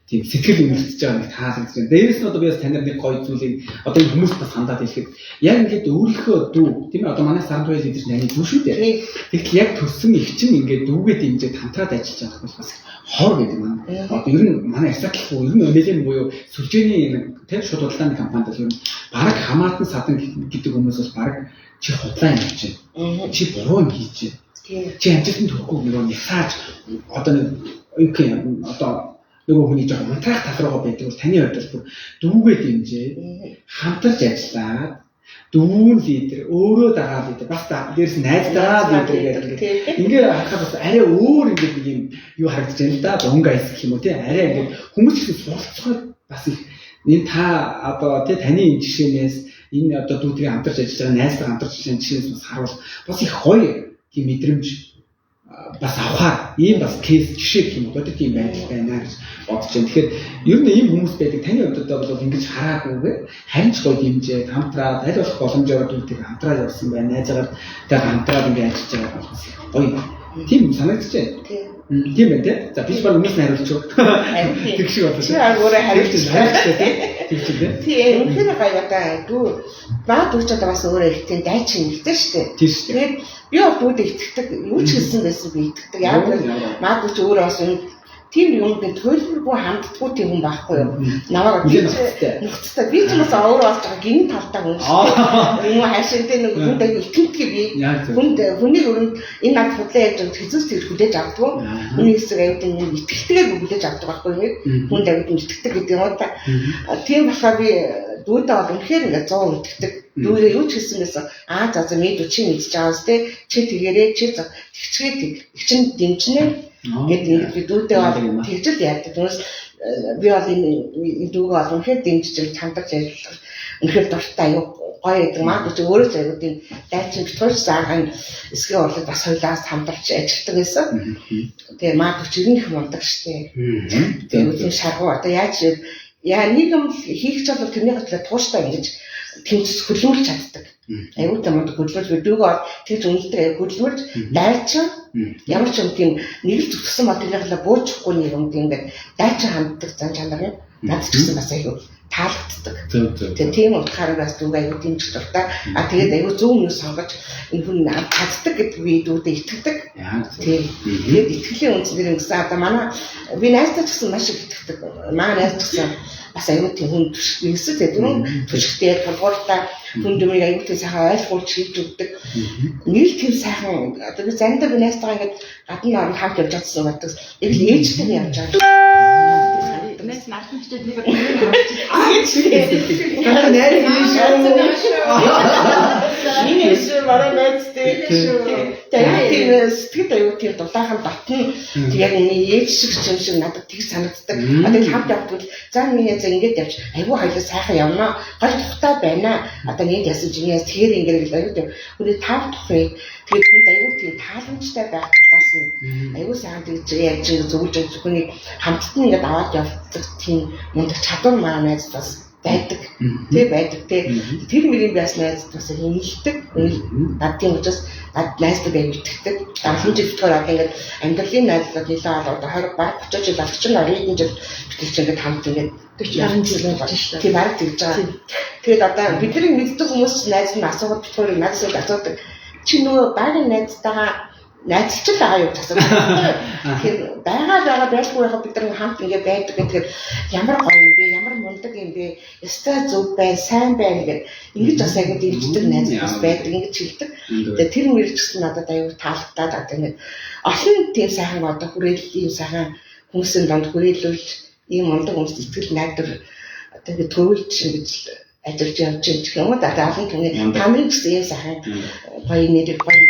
тийм сэтгэл үнэртэж байгаа нэг таалагдж байна. Дээрээс нь одоо би бас танаар нэг гоё зүйлийг одоо энэ хүмүүс бас хандаад хэлэхэд яг ингээд өөрийнхөө дүү тийм ээ одоо манай Сарантуй лидер нани дүү шүү дээ. Тэгэхдээ яг төссөн их чинь ингээд дүүгээ дэмжиж хамтраад ажиллаж байгаа хүмүүс бас хор гэдэг юм. Одоо ер нь манай Арсатлах ер нь өнөөлийн буюу сүлжээний тэр шууд худалдааны компанид бол ер нь баг хамаатан садан гэдэг хүмүүс бол баг чи худлаа юм хийж байна. Чи буруу юм хийж байна. Чи амжилтанд хүрэхгүй нөгөө нясааж одоо нэг окей одоо нөгөө хүний жоо унтраах тал руугаа байдаг бол таны хувьд бол дүүгээ дэмжээ хамтарч ажиллаад дүүн лидер өөрөө дагаа лидер бас дээрс найз дагаа лидер гэдэг ингээд харахад бас арай өөр ингээд нэг юм юу харагдаж байна л да зөнгө айс гэх юм уу тий арай ингээд хүмүүс ч суралцахад бас их энэ та одоо тий таны энэ жишээнээс энэ одоо дүүтрийн хамтарч ажиллаж байгаа найзтай хамтарч ажиллаж жишээнээс бас харуул бас их гоё тийм мэдрэмж бас авахаар ийм бас кейс жишээ гэх юм уу бодит юм байдал байна гэж бодож байна. Тэгэхээр ер нь ийм хүмүүс байдаг таны хувьд бол ингэж хараагүйгээр харин ч гоё дэмжээ хамтраад аль болох боломжоор дүүтийг хамтраад явсан байна. Найзаагаар тэг хамтраад ингэ ажиллаж байгаа бол бас гоё тийм санагдаж байна. Тийм байна тий. За би ч баг өмнөөс нь хариулчих. Тэг шиг болоо шүү. Яг өөрөө хариулчих. Тийм ч дээ. Тийм үнэхээр гоё одоо дүү баа дүүчээд бас өөрөө их тийм дайчин хэлдэг шүү дээ. Тэгээд би бол дүүдээ итгэдэг юу ч хэлсэн байсан би итгэдэг. Яг л маа дүүч өөрөө бас тийм юмд төлөвлөгөө ханддаггүй тийм хүн байхгүй юу. Намайг нөхцөлтэй би ч бас өөрөө болж байгаа гин талтай хүн шүү дээ. Юу хайшинтэй нэг хүндээ итгэдэг би. Хүний өрөнд энэ над худлаа яаж хэзээс тэр хүлээж авдгүй. Хүний хэсэг аюулын нэг итгэлтэйгээр хүлээж авдаг байхгүй юу. Хүнд аюулын итгэдэг гэдэг юм уу та. Тийм болохоор би дүүдээ бол үнэхээр ингээд 100 итгэдэг. Дүүрээ юу ч хэлсэн байсан. За мэдүү чи мэдж байгаа үстэй. Чи тэгэрээ чи тэгчгээд чин дэмжнэ. Гэдэг би дүүдээ бол тэгжэл яадаг. Түүнээс би бол энэ дүүгээ бол үнэхээр дэмжиж хамтарч ажиллах үнэхээр дуртай юу гоё гэдэг маа гэж өөрөө ч аюул тийм дайчин битгүүр заагаан эсгээ орлоо бас хоёлаас хамтарч ажилладаг байсан. Тэгээ маа гэж ирнэх мундаг штэ. Тэгээ шаргуу одоо яаж нэг юм хийх ч бол тэрний хатлаа тууштай ингэж тэмцэс хөлөмөрч чаддаг. Аюул тамад хөлөмөрч дүүгээ тэгж үнэлдэг хөлөмөрч дайчин ямар ч юм тийм нэг л зүгтсэн материалаа буучихгүй нэг юм тийм ингээд дайчин ханддаг зан чанар юм. Наад ч гэсэн бас аюул таалагддаг. Тэгээ тийм утгаараа бас дүүгээ аюул дэмжих дуртай. Тэгээд аюул зөв юм сонгож энэ хүн чаддаг гэдэг би дүүдээ итгэдэг. Тэгээд итгэлийн үндсээр ингэсэн одоо манай би найзтай ч гэсэн маш их итгэдэг. Манай найз ч гэсэн бас аюул тийм хүн нэгсэл тийм түшигтэй тулгууртай хүн дэмийг аюул тийм сайхан ойлгуулж хийж өгдөг. Нэг л тийм сайхан одоо би заримдаа би найзтайгаа ингээд гадна орон хавж явж чадсан байдаг. Яг л ээжтэй явж байгаа. Нас нарчмчдад нэг авчих. Аа нэр энэ шүү мараа найзтай шүү. Тэгээд сэтгэл аюул тийм дулаахан батна. Яг энэ ээж шиг надад тэг санагддаг. Одоо хамт явбал за миний за ингэж явж аюул хоёул сайхан явна. Гол тухтай байна. Одоо нэг ясаж инээс тэр ингэж аюул хүний тав тухыг тэгээд хүн аюул тийм тааламжтай байх талаас нь аюул сайхан тэгж яаж зөвлөж хүний хамтд нь ингэж аваад явдаг тийм мундаг чадвар маань найз бас байдаг. Тэг байдаг. Тэр мөрийн бас найз бас хинэлдэг. Надын учраас найзтай байв итгэдэг. Дараагийн жил битгаар одоо ингээд амьдралын найзлууд нэлээд одоо 20 баг 30 жил болж чинь 20 жил битгэж ингээд хамт ингээд 40 жил болж шүү. Тийм арга тэгж байгаа. Тэгээд одоо бидний мэддэг хүмүүс найз нь асуугаад битгаар найзыг асуудаг. Чи нөгөө багийн найзтайгаа найзч л байгаа юу гэсэн. Тэгэхээр байгаа байлгүй яхаа бид нар хамт ингээд байдаг гэдэг ямар гоё юм бэ, ямар мундаг юм бэ, өстой зөв бай, сайн байна гэдэг ингэж бас яг дэмждэг найз бас байдаг ингэж хэлдэг. Тэгээ тэр мөрчсөн надад аюул таалагдаад одоо ингээд олон тийм сайхан одоо хүрээллийн сайхан хүмүүсийн донд хүрээлүүлж ийм мундаг хүмүүст итгэл найдвар одоо ингээд төрүүлж ингэж ажиллаж явж байгаа гэх юм уу. Одоо олон хүний тамирын гэсэн ийм сайхан гоё нэр гоё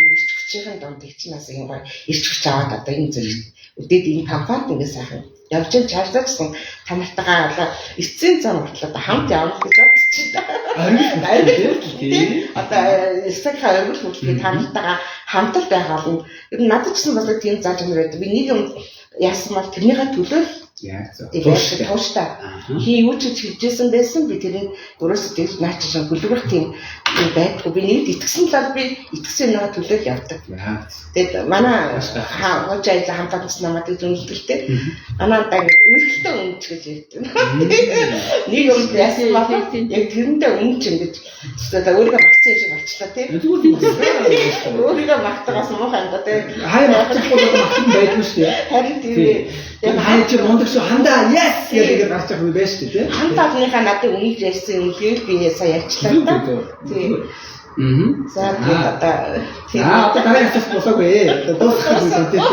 чихэн донд ичнээс юм гоё ирч хүч аваад одоо энэ зэрэг үдээд энэ компанид ингэ сайхан явж чарсагсан тамартайгаа одоо эцсийн зам хүртэл одоо хамт явах гэж бодчихлоо. Одоо эсэг хайргал хүртэл тамартайгаа хамтар байгаа юм. Ер нь надад ч гэсэн бас тийм зааж өгнө байдаг. Би нэг юм яасан бол тэрнийхээ төлөө Яг зөв. Тууштай. Хий юу ч хэлжсэн байсан би тэрийг өөрөөсөө тэгж наачсан гүлгэрх тийм байдгүй. Би нэг итгэсэн л би итгэсэн нэг төлөөл явдаг. Тэгээд манай хож айлаа хамтаад бас намайг зөвлөлтөлтэй. Анаандаа үргэлжлэн өмч гэж ярьдаг. Нэг юм яасан баг яг тэрэндээ өмч ингэж өөрийгөө магтсан шиг болчлаа тийм. Өөрийгөө магтаагаас муухай юм да тийм. Хаяа магтахгүй магтсан байдгүй шүү дээ. Харин тийм. Яг хаяа чи мундаг шүү хандаа yes гэдэг гарч ирэх үе байж шүү дээ. Хандааныхаа надад өмнө ярьсан юм би сая ярьчлаа та. Тийм. За одоо дараа ясаас босоогүй. Дуусах юм тийм.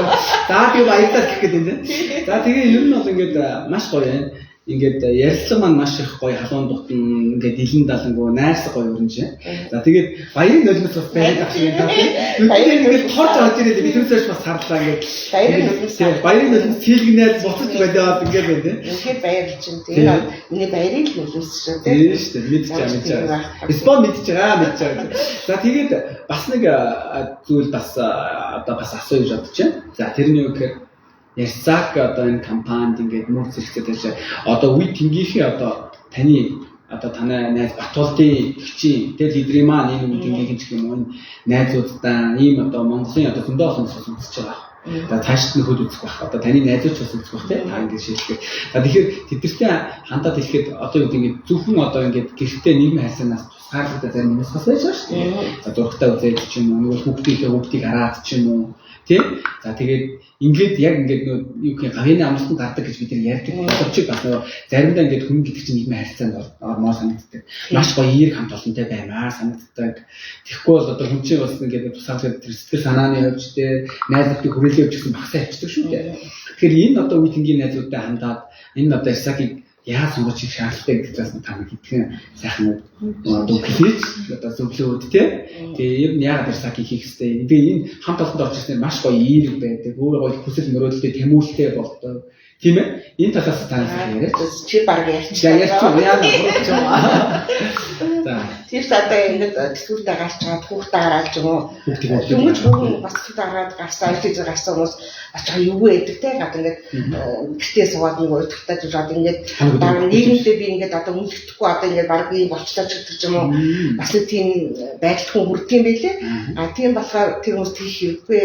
За тийм баярлалаа гэх гэдэг юм тийм. За тэгээ ер нь бол ингээд маш гоё юм. Ингээд ярилцлага маань маш их гоё халуун дутан ингээд илэн далангуу найрсаг гоё өрнж. За тэгээд баярын нулимс бас байдаг шиг байна. Тэгээд ингээд хорж орж ирээд биднээс бас харлаа ингээд баярын нулимс сэлгнээд буцаж байдаг ингээд байна тийм. Ингээд баярлж юм тийм. Миний баярын нулимс шүү тийм. Тийм шүү дээ. Мэдчихэе. Спон мэдчихэе. За тэгээд бас нэг зүйл бас одоо бас асууж бодож байна. За тэрний юу гэхээр Ярсак одоо энэ компанид ингээд мөр зэрэгцээ тааш одоо үе тэнгийнхээ одоо таны одоо танай найз Батуулдын гिचийн тэгэл лидерийн маань энэ үе тэнгийнхэн ч юм уу найзуудтай ийм одоо Монголын одоо зөндөө олон хүмүүс үзэж байгаа. За цаашд нь хөл үзэх байх. Одоо таны найзууд ч бас үзэх байх тийм. Та ингээд шийдэлээ. За тэгэхээр тэдэртэй хандаад ирэхэд одоо юу гэдэг зөвхөн одоо ингээд гэртээ нийгмийн хайрцагнаас тусгаарлагдаад зарим хүмүүс бас байж байгаа шүү дээ. За зургатаа үзээд ч юм уу нөгөө хүүхдийг хараад ч юм уу тийм. За тэгээд ингээд яг ингээд нөө юу гэх гавьяаны амлалтанд гардаг гэж бид нар ярьдаг. Боловч бас нөө заримдаа ингээд хүн гэдэг чинь нийгмийн хайрцаанд ормоо санагддаг. Маш гоё эерэг хамт олонтой баймаар санагддаг. Тэгэхгүй бол одоо хүн чинь бас ингээд тусгаарлаад тэр сэтгэл санааны хөвч дээр найзуудыг хүрээлээ явж гисэн багсаа авчдаг шүү дээ. Тэгэхээр энэ одоо үе тэнгийн найзуудтай хандаад энэ одоо Ярсакийг яаж сонгож их шаардлагатай гэдэг талаас нь та нэг хэдхэн сайхан одоо хэлж одоо зөвлөөд тий. Тэгээ ер нь яг Ярсакийг хийх хэрэгтэй. Би энэ хамт олонд орж ирсэн маш гоё эерэг байдаг. Өөрөө гоё хүсэл мөрөөдөлтэй тэмүүлэлтэй болдог. Тийм ээ. Энэ талаас та яриач. Чи баг ярьчихлаа. За. Тэр садаа ингээд тэтгэвртэй гарч чад хүүхдээ гараад юм уу? Хүмүүс хүн бас гараад гарсаа хийж гарсан хүмүүс очоо юу гэдэг те гад ингээд гэртээ суугаад нэг өдөртөө жоод ингээд дараа нийгэмдээ би ингээд одоо үндэхгүй одоо ингээд баг ийм болчлоо ч гэдэг юм уу? Бас нэг тийм байдал хүн хүрдэг юм байлээ. А тийм болохоор тэр хүмүүс тийх хэрэггүй.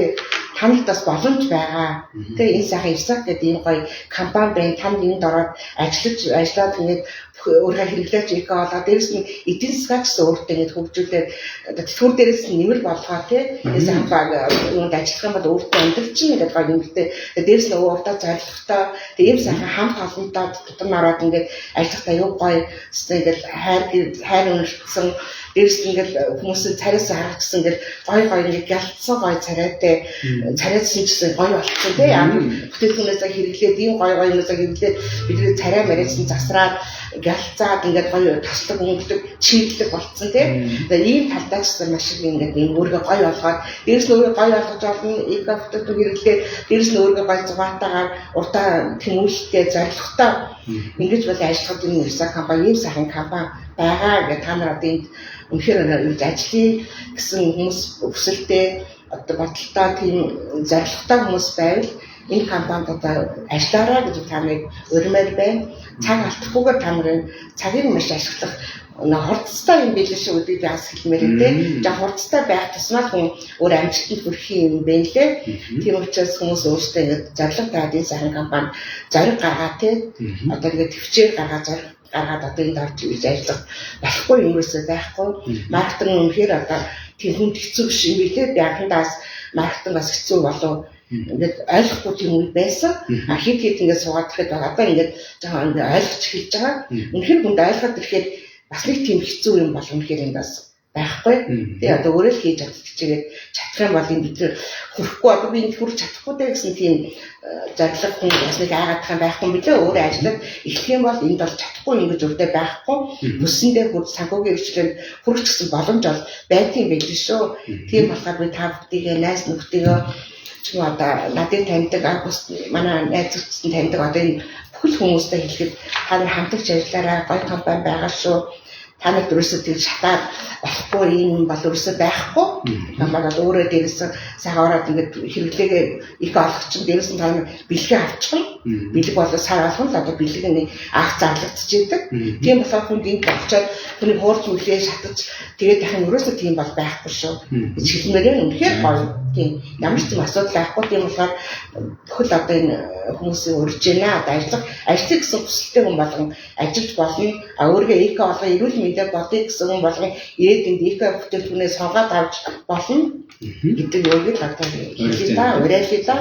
Танад бас боломж байгаа. Тэгээ энэ сайхан Ярсак гэдэг ийм гоё компани байна. Танд энд ороод ажиллаад ингээд өөрөөр хэрэглэж игээ болоод дээрэс нь эдийн засаг гэсэн өөртөө ингэж хөгжүүлээд тэтгэвэр дээрээс нь нэмэр болгоо тий.Ээс хамбаг үүнд ажиллах юм бол өөртөө амьдрал чинь ингээд гоё нэмэртэй. Дээрэс нь өөртөө зорилготой ийм сайхан хамт олонтой тутам ороод ингээд ажиллах аюу гоё ингээд хайр үнэрсэн дээрэс нь ингээд хүмүүсийн царайс харагдсан ингээд гоё ингээд гялцсан гоё царайтай царайсан гэсэн гоё болчихсон тий. Ямар бүтээгдэхүүнээс хэрэглээд ийм гоё юмнаас хэрэглээд бидний царай мэрэгсэн засраад галзаад ингээд гоё таслаг өнгөдөг чиглэг болцсон тийм. Тэгээд ийм талдаа ч маш их ингээд өөрийгөө гоё болгоод дээрс нь өөрийгөө гоё болгож олно, эко-фотог хэрэглээ, дээрс нь өөрийгөө гоё зугаатаагаар урдаа тэмүүлэлтэй зорилготой ингэж бол ажиллахад энэ Ярсак компани ийм сайхан компани байгаа гэдэг та нар одоо энд үнэхээр ингэж ажиллая гэсэн хүмүүс өсөлтөө одоо бодолтой тийм зорилготой хүмүүс байвал энэ компанид одоо ажиллаарай гэж та нарыг урьмаар байна. Цаг алдахгүйгээр та нарын цагийг маш ашиглах хурцтай юм биш шүү дээ би бас хэлмээр дээ. За хурцтай байх тусмаа хүн өөр амжилтанд хүрэх юм байна лээ. Тийм учраас хүмүүс өөрсдөө ингэ зорилго тавьдаг сайхан компани зориг гаргаа тий. Одоо ингэ төвчээр гаргаа зориг гаргаад одоо энд орж ирж ажиллах болохгүй юм ерөөсөө байхгүй. Маркетинг үнэхээр одоо тийм хүнд хэцүү биш юм билээ. Яхандаас маркетинг бас хэцүү болов ингээд ойлгохгүй тийм үе байсан. А хэд ингээд суугаад ирэхэд одоо ингээд жоохон ингээд ойлгож эхэлж байгаа. Үнэхээр хүнд ойлгоод ирэхэд бас нэг тийм хэцүү юм болох үнэхээр юм бас байхгүй. Тэгээ одоо өөрөө л хийж чадчихгээд чадах юм бол энэ бид хүрэхгүй одоо би энэ хүрч чадахгүй даа гэсэн тийм зорилго хүн бас нэг айгаадах юм байхгүй билээ. Өөрөө ажиллаад эхлэх юм бол энд бол чадахгүй юм гэж үрдэ байхгүй. Хүссэндээ бүр санхүүгийн хвчлэнд хүрч гэсэн боломж бол байдгийн байл шүү. Тийм болохоор би та бүхнийг найз нөхдөйгөө ч одоо надад таньдаг август манай найзуудсан таньдаг одоо энэ бүхэл хүмүүстэй хэлэхэд та нар хамтарч ажиллаарай гоё компани байгаа шүү. танад өрөөсөө тэг шатаад болохгүй юм бол өрөөсөө байхгүй. Намайг өөрөө дээрээс сайхан ороод ингээд хэрэглээгээ их олох чинь дээрээс нь тань бэлгээ авчихна. Бэлэг болоо сар алхам л одоо бэлэг анх зарлагдчихэйдэг. Тийм болохоор хүн энд очиод хүний хуурч үлээ шатаж тэгээд дахин өрөөсөө тийм бол байхгүй шүү. Чихмээрээ үнэхээр гоё. Тийм ямар ч юм асуудал байхгүй. Тийм болохоор бүхэл одоо энэ хүмүүсийн урьж байна. Одоо ажил гэсэн хүсэлтэй хүн болгон ажиллаж болно. Өөргөө эко болгоо эрүүл мэндийг бодъё гэсэн хүн болгон ирээд энд эко бүтээгдэхүүнээ сонгоод авч болно гэдэг үг л одоо хэлээ да. Уриалъя да.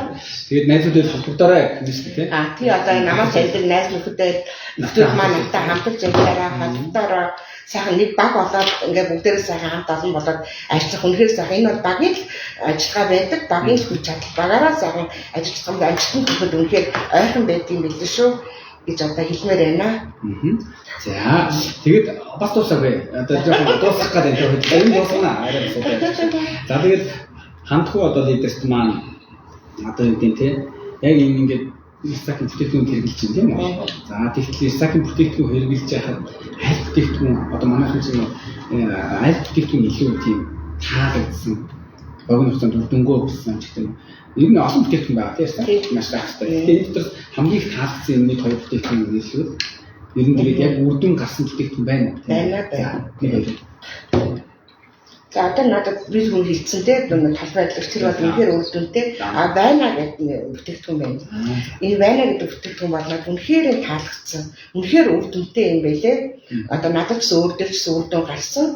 Тэгээд найзуудад холбогдорой гэсэн тийм. Тий одоо намайг таньдаг найз нөхөдөө нөхдөд маань надтай хамтарч ажиллаараа хамтдаа сайхан нэг баг болоод ингээ бүгдээрээ сайхан хамт олон болоод ажиллах үнэхээр сайхан энэ бол багийн ажиллагаа байдаг. Багийн хүч чадал багаараа сайхан ажиллах юм амжилтанд хүрэхэд үнэхээр ойрхон байдгийн билээ шүү гэж одоо хэлмээр байна. За тэгээд бас дуусаагүй. Одоо жоохон дуусгах гэдэг юм байна. Энэ дуусна арай асуудал. За тэгээд хандхуу одоо лидерт маань одоо юу гэдэг те яг юм ингээд Исаакийн бүтээгдэхүүн хэрэгжилж байна тийм үү? За тэгэхээр Исаакийн бүтээгдэхүүн хэрэгжилж байхад аль бүтээгдэхүүн одоо манайхан чинь аль бүтээгдэхүүн илүү тийм таалагдсан богино хугацаанд үр дүнгөө өгсөн ч гэдэг юм. Ер нь олон бүтээгдэхүүн байгаа тийм маш гайхалтай. Тэгэхээр энэ дотор хамгийн их таалагдсан юм нэг хоёр бүтээгдэхүүн нэлээд ер нь тэгээд яг үр дүн гарсан бүтээгдэхүүн байна уу? Байна. За одоо надад би хүн хэлсэн те талбай ажиллагч тэр бол үнэхээр үр дүнтэй байна гэдэг бүтээгдэхүүн байна. Энэ байна гэдэг бүтээгдэхүүн бол надад үнэхээр таалагдсан. Үнэхээр үр дүнтэй юм байлээ. Одоо надад ч өөр дээр ч үр дүн гарсан.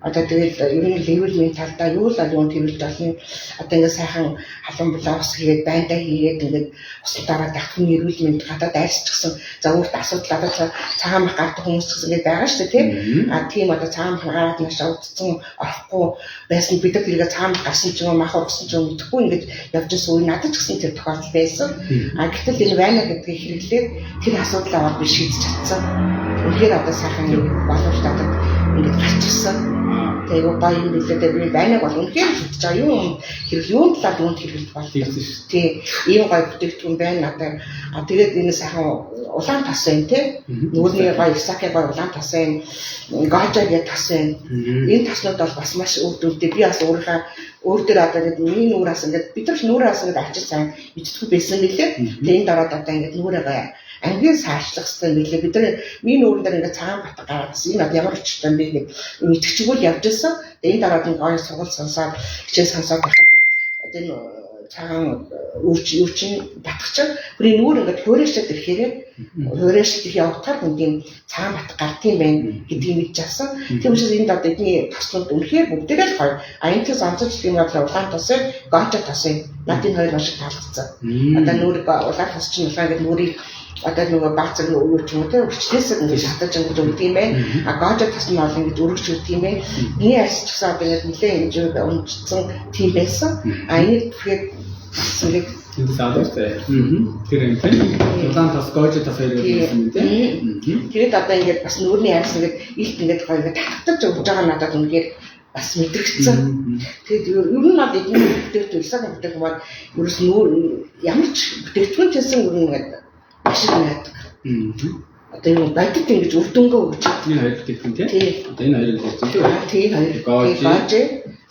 Одоо тэгээд ер нь левел мен талдаа юу л юунд хэрэгж болно. Одоо ингээд сайхан халуун блогс хийгээд байндаа хийгээд ингээд усан дараа дахин эрүүл мэнд гадаад айрч гсэн за өөрт асуудал одоо цагаан мах гардаг хүмүүс гэсэн ингээд байгаа шүү дээ тийм. Тийм одоо цагаан мах гараад маш удцсан байсан бид нар тэргээ цаамд гарсан ч юм мах ургасан ч юм мэдэхгүй ингэж явж байсан үе надад ч гэсэн тэр тохиолдол байсан. Гэтэл энэ байна гэдгийг хэрэглээд тэр асуудал аваад би шийдэж чадсан. Үнэхээр одоо сайхан боломж надад ингэж гарч ирсэн. Тэгээ гоё юм билээ би байна бол үнэхээр шийдэж байгаа юм хэрэгл юунд талаар юунд хэрэглэж болно. Тийм ийм гоё бүтээгдэхүүн байна надад. Тэгээд энэ сайхан улаан тас байна тий. Нөгөөний гоё Исаакийн гоё улаан тас байна. Гажагийн тас байна. Энэ таснууд бол бас маш үр дүнтэй. Би бас өөрийнхөө өөр дээр одоо ингэ миний нүүраас ингэ бид нар нүүраас ингэ ачиж сайн мэдтгүй байсан нэлээ. Тэгээ энэ дараад одоо ингэ нүүрээ ангийн саачлах хэрэгтэй нэлээ. Бид нар миний нүүрэн дээр ингэ цагаан бат гараад энэ одоо ямар өчтэй юм бэ гэж мэдчихвэл явж байсан. Тэгээ энэ дараад ингэ гоё сургууль сонсоод хичээл сонсоод байхад одоо энэ цагаан өвчин батгачаа хүний нүүр ингээд хуурайшаад ирэхээр хуурайшаад их явахаар хүндийн цагаан бат гардыг байна гэдгийг мэдж авсан. Тийм учраас энд одоо эдний таслууд үнэхээр бүгдээрээ л гоё. Аянтас онцолж тийм бол улаан тасыг гочо тасыг надын хоёр маш таалагдсан. Одоо нүүрийг улаан тас чинь улаан гэдэг нүүрийг одоо нөгөө баацаг юу ч юм уу те өчнөөс ингэж хатаж ингэж өгд юм байна. Гожо тас нь бол ингэж өргөж өгд юм байна. Миний арьс ч гэсэн одоо яг нэлээд хэмжээнд унжсан тийм байсан. Энийг тэгэхээр ингээд энэ саадтай. Тэр юм тийм. Улаан тас гожо тас хоёр байсан юм тийм. Тэгээд одоо ингээд бас нүүрний арьс ингээд илт ингээд гоё ингээд татаж өгж байгаа надад үнэхээр бас мэдрэгдсэн. Тэгээд ер нь бол эдний бүтээгдэхүүн Исаакийн бүтээгдэхүүн бол ерөөс нүүр ямар ч бүтээгдэхүүн чсэн ер нь ингээд ашиг байдаг. Одоо энэ бодит ингэж үр дүнгөө өгч. Энэ хоёр бүтээгдэхүүн тийм. Одоо энэ хоёрыг хэлсэн тийм. Тийм хоёр. Гожо.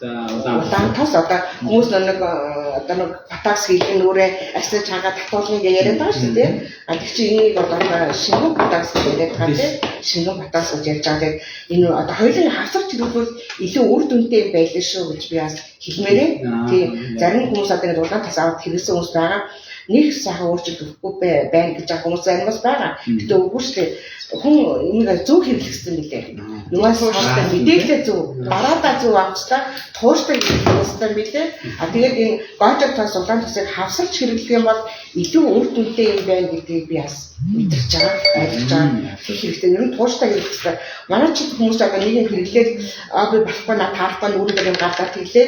За улаан тас одоо хүмүүс нэг одоо нэг батакс хийх нүрээ асаж чанга татуулна гэж яриад байгаа шүү дээ. Тэг чи энийг одоо шингэн батакс гэж яриад байгаа тийм. Шингэн батакс гэж ярьж байгаа. Энэ одоо хоёулын хавцарч ирүүлбэл илүү үр дүнтэй байлаа шүү гэж би бас хэлмээрээ. Тийм. Зарим хүмүүс одоо ингэ улаан тас аваад хэрэгсэн хүмүүс байгаа. Нэг сайхан өөрчлөлт өгөхгүй байна гэж байгаа хүмүүсаймаас байгаа. Гэтэ үгүй шүү дээ. Хүн энийг зөв хэрэглэсэн билээ. Юугаас хаалтаа мэдээлэл зөв, дараадаа зөв авчлаа, тууштай хэрэглэсэн билээ. Тэгээд энэ гожо тас улаан тасыг хавсарч хэрэглэх юм бол илүү үр дүнтэй юм байна гэдгийг би бас мэдэрч байгаа, ойлгож байгаа. Хэрэгтэй юм тууштай хэрэглэсэн. Манай ч хүмүүс одоо нэг юм хэрэглээд би болохгүй надад таарахгүй нүрээр юм гадаад хэлээ.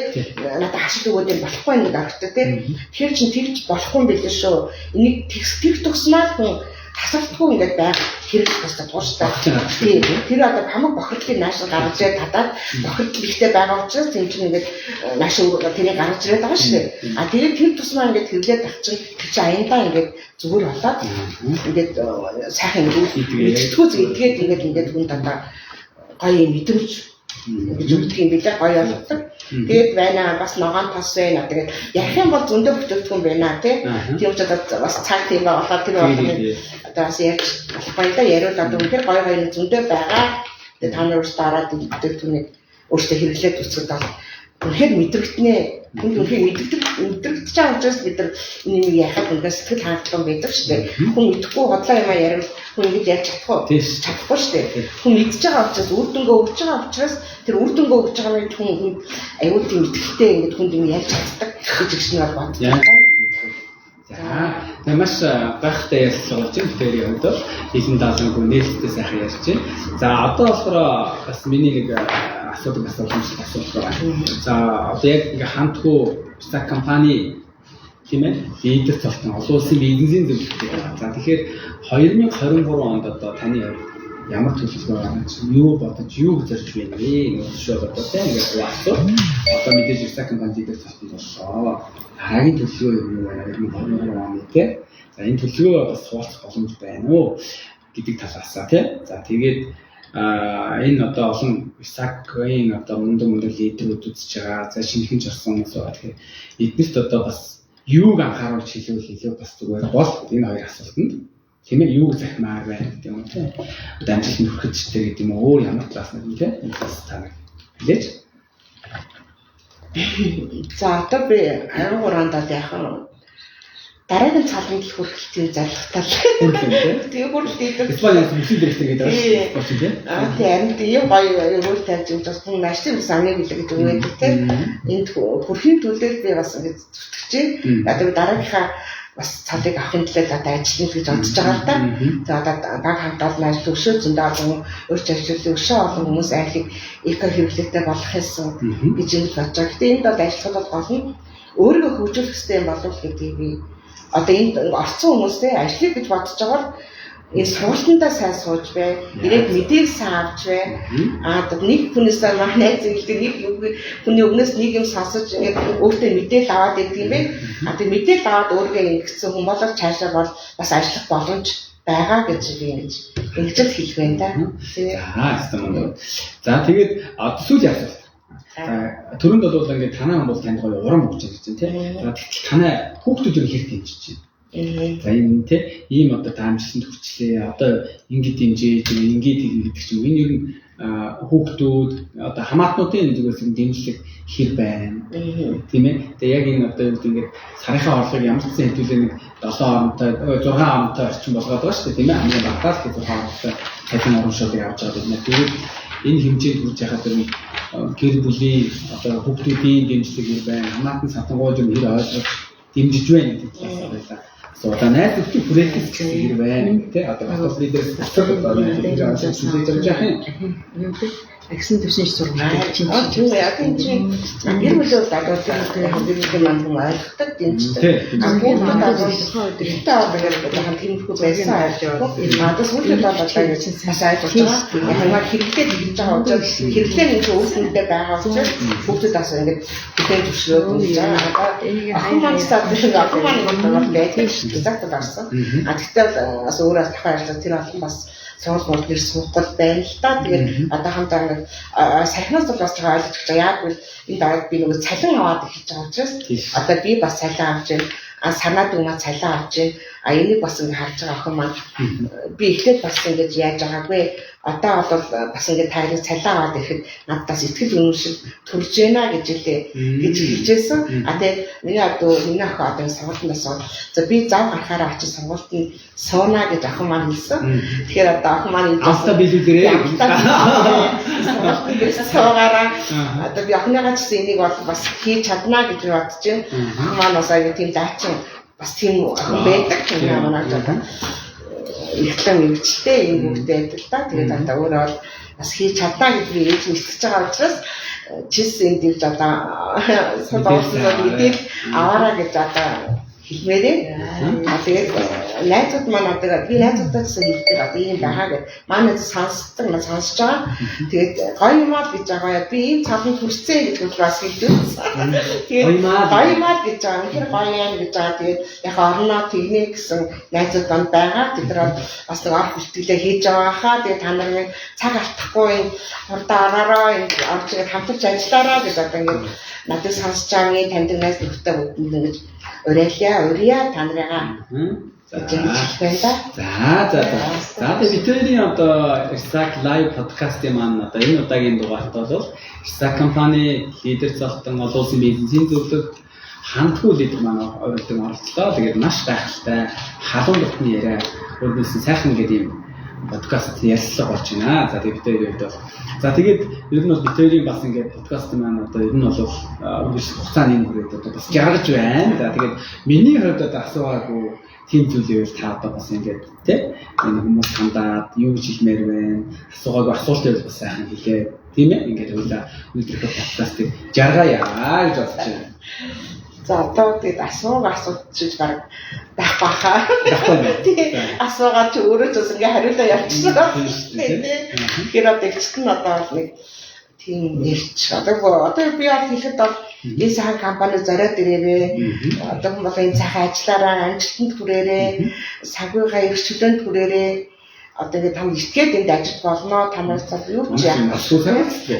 Надад хашиг өгөөд юм болохгүй нэг аргатай тийм. Тэр чинь тэгж болохгүй юм билээ шүү. Энийг тэгс төгснаад хүн тасалдахгүй ингээд байх хэрэглэх хэрэгтэй тууштай. Тийм. Тэр одоо хамаг бохирдлыг наашаа гаргаж ирээд татаад бохирдол ихтэй байгаа учраас тийм чинь ингээд наашаа тэрийг гаргаж ирээд байгаа шүү дээ. Тэгээд тэр тусмаа ингээд хэрэглээд авчин тэр чинь аяндаа ингээд зүгээр болоод ингээд сайхан ингээд мэдтгүү зэдгээд ингээд хүн дандаа гоё мэдрэмж гэж өгдөг юм билээ гоё болдог. Тэгээд байна бас ногоон тос байна. Тэгээд ярих юм бол зөндөө бүтээгдэхүүн байна тий. Тийм ч одоо бас цаг тийм байгаа тэр болгоны одоо бас яг баяда яриул одоо үнээр гоё гоё зөндөө байгаа. Тэгээд та нар дараад бүтээгдэхүүнийг өөртөө хэрэглээд үсгэд бол үнэхээр мэдрэгдэнэ. Хүн үнэхээр мэдрэгдэж байгаа учраас бид нар энийг яхад үнэхээр сэтгэл хангалуун байдаг шүү дээ. Хүн мэдэхгүй хотлоо юм ярил хүн ингэж ярьж чадахгүй шүү дээ. Хүн мэдж байгаа учраас үр дүнгээ өгж байгаа учраас тэр үр дүнгээ өгж байгаа нь хүн аюул тийм итгэлтэй ингэж хүнд юм ярьж чаддаг гэж ихсэн бол боддог. За маш гайхалтай ярьсан болж байна. Тэгэхээр одоо хэлэн даалгавар нээлттэй сайхан ярьж байна. За одоо болохоор бас миний нэг асуудал байна. За одоо яг ингээ хамтгүй бусад компани тийм ээ лидер цолтон олон улсын бизнесийн зөвлөлттэй байна. За тэгэхээр 2023 онд одоо таны ямар төлөвлөгөө байна? Юу бодож юу зорж байна вэ? Өшөө одоо тийм ингээ хуваалцсан. Одоо мэдээж бусад компани лидер цолтон боллоо. Хагийн төлөвлөгөө юу байна? 2023 оны тийм. За энэ төлөвлөгөө бас хуваалцах боломж байна уу гэдэг талаасаа тийм. За тэгээд энэ одоо олон САК-ийн одоо мундаг лидерүүд үзэж байгаа. За шинэхэн ч орсон хүмүүс байгаа. Тэгэхээр эднэрт одоо бас юуг анхааруулж хэлээ бас зүгээр бол энэ хоёр асуултанд тийм ээ юуг захимаар байна гэдэг юм тийм. Одоо амжилт нөхөдчтэй гэдэг юм өөр ямар талаас нь тийм. Энэ бас танаа хэлээч. За одоо би 23 онд яах дараагийн цалинг хүрэхтэй зорилготой. Тэгээ бүрд дээр Испаниас бүсийн дэрэгтэй гэдэг байна тийм. Тийм тийм гоё өөр тавьж юм бас хүн машин самыг билээ гэж өгөөд тийм. Энд хүрхийн төлөө би бас ингэж зүтгэж байна. Одоо дараагийнхаа бас цалыг авахын төлөө одоо ажиллах гэж бодож байгаа л да. За одоо баг хамтаад ажил өшөө зөндөө олон өөрч ажлын өшөө олон хүмүүс айлыг эко хэрэглээтэй болох юмсан гэж ингэж бодож байгаа. Гэтэ энд бол ажиллахад гол нь өөрийгөө хөгжүүлэх хэрэгтэй юм болов гэдгийг би одоо энд орцсон хүмүүстэй ажлыг гэж бодож байгаа бол энэ сургалтандаа сайн сууж бай, ирээд мэдээг сайн авч бай. Одоо нэг хүнээсээ мах найз хэлдэг нэг хүний өгнөөс нэг юм сонсож ингээд өөртөө мэдээл аваад идэг юм бэ. Одоо мэдээл аваад өөргөө ингэсэн хүн бол цаашаа бол бас ажиллах боломж байгаа гэж би ингэж л хэлэх байна да. За тэгээд сүүлийн асуулт. Төрөнд бол ингээд танаа хүн бол танд гоё урам өгч байгаа гэж байна тийм. За тэгэхээр танаа хүүхдүүд юу хэрэг дэмжиж байна. За энэ тийм ийм одоо таамаглалд хүрчлээ. Одоо ингээд дэмжиж, ингээд гэдэг чинь энэ ер нь хүүхдүүд одоо хамаатнуудын зүгээс дэмжлэг хэр байна. Тийм ээ. Тэгээ яг энэ одоо ингээд сарынхаа орлогыг ямар ч зэн хэдүүлээ нэг 7 оронтой 6 оронтой орчим болгоод байгаа шүү дээ тийм ээ. Хамгийн багтаас 6 оронтой цалин оромшоодыг авч байгаа юм. Тэгээд энэ хэмжээнд хүрч яхад тэр гэр бүлийн одоо хүүхдүүдийн дэмжлэг хэр байна. Хамаатан сатангууд юм хэр ойлгож дэмжиж байна гэдэг талаас байлаа. Одоо найз нөхдөд хүрээлэх хэр байна тий одоо бас лидерс одоо найз нөхдөд яаж яах Агсан төвшин сургууль чинь тийм яг энэ чинь гэр бүлүүд одоо тийм маань ойлгохдаг дэмждэг. Бүгд одоо ихтэй одоо хэмжих байсан ойлгоо. Одоо сүүлийн одоо бас ойлгож байгаа. Яг хэрэгтэй хийж байгаа учраас хэрэгтэй нэг өөрсөндөө байгаа учраас бүгд бас ингэж бүтээн төвшрөөд хийж байгаа. Охин маань охин маань байдаг exact гарсан. Гэхдээ бас өөрөө дахиад ажиллаж тэр охин бас сонгол нэр суухгүй байна л да. Тэгээд одоо хамтаа ингээд сахинаас бол бас байгаа ойлгож байгаа. Яг үл энэ дараад би нөгөө цалин аваад эхэлж байгаа учраас одоо би бас цалин авч байна. Санаад өгнө цалин авч байна. Энийг бас ингээд харж байгаа охин маань би эхлээд бас ингээд яаж байгаагүй. Одоо бол бас ингээд таарыг цалин аваад ирэхэд надаас сэтгэл үнэмшил төрж байна гэж хэлжсэн. Тэгээд миний охин одоо сургуультаас за би зав гарахаараа очиж сургуультанд сууна гэж охин маань хэлсэн. Тэгэхээр одоо охин маань автаа биелүүлээрээ суугаараа одоо би охиныгаа ч энийг бол бас хийж чадна гэж бодож байна. Охин маань бас аяа тийм даачин бас тийм охин байдаг юм байна одоо. Ихлэн мөвчтэй юм бүгдээ байдаг л да. Тэгээд одоо өөрөө бас хийж чадна гэж би ээж мэдчихэж байгаа учраас чис энд дивж одоо сонголтоо мэдээд аваараа гэж одоо хэлмээрээ. Тэгээд найзууд маань одоо би найзуудтай гэсэн хэлдэг одоо ийм байгаа гэж манай сонсож байгаа. Тэгээд гоё юмаа гэж байгаа. Би ийм цавнд хүрсэн гэж бас хэлдэг. Тэгээд гоё юмаа гэж байгаа. Тэр гоё юм гэж байгаа. Тэгээд яг орноо тэгнэ гэсэн найзууд маань байгаа. Бид нар бас нэг орох бэлтгэлээ хийж байгаа хаа. Тэгээд та нар нэг цаг алдахгүй хурдаа оророо орж ирээд хамтарч ажиллаараа гэж одоо ингээд надад сонсож байгаа таньдаг найз нөхдөд бүгд ингэж урья та нарыгаа За бидний одоо Ирсак лайв подкастын маань одоо энэ удаагийн дугаарт бол Ирсак компани лидер золтон олон улсын бизнесийн зөвлөх хандгүй лидер маань оролцлоо. Тэгээд маш гайхалтай халуун дотны яриа өөрөөс нь сайхан гэдэг юм подкаст ярьслага болж байна. За тэгээд бидний хувьд бол за тэгээд ер нь бол бидний бас ингээд подкаст маань одоо ер нь бол хугацааны нэмрээд одоо бас жаргаж байна. За тэгээд миний хувьд одоо асуугаагүй тийм зүйлээр та одоо бас ингээд тийм энэ хүмүүс хандаад юу гэж хэлмээр байна. Асуугаагүй асуулт байвал бас сайхан хэлээ. Тийм ээ ингээд хоёлаа өнөөдрийнхөө подкастыг жаргая гэж бодож байна. За одоо тэгээд асууж баг байх баха. Асуугаад ч өөрөө ч бас ингээ хариулаа явчихсан. Тэгэхээр одоо эцэст нь одоо нэг тийм нэрч одоо би хэлэхэд бол энэ сайхан компани зориод ирээрээ одоо бол энэ сайхан ажиллаараа амжилтанд хүрээрээ сагвынхаа эрх чөлөөнд хүрээрээ одоо ингэ там итгээд энд ажиллаж болно. Танаас юу ч яах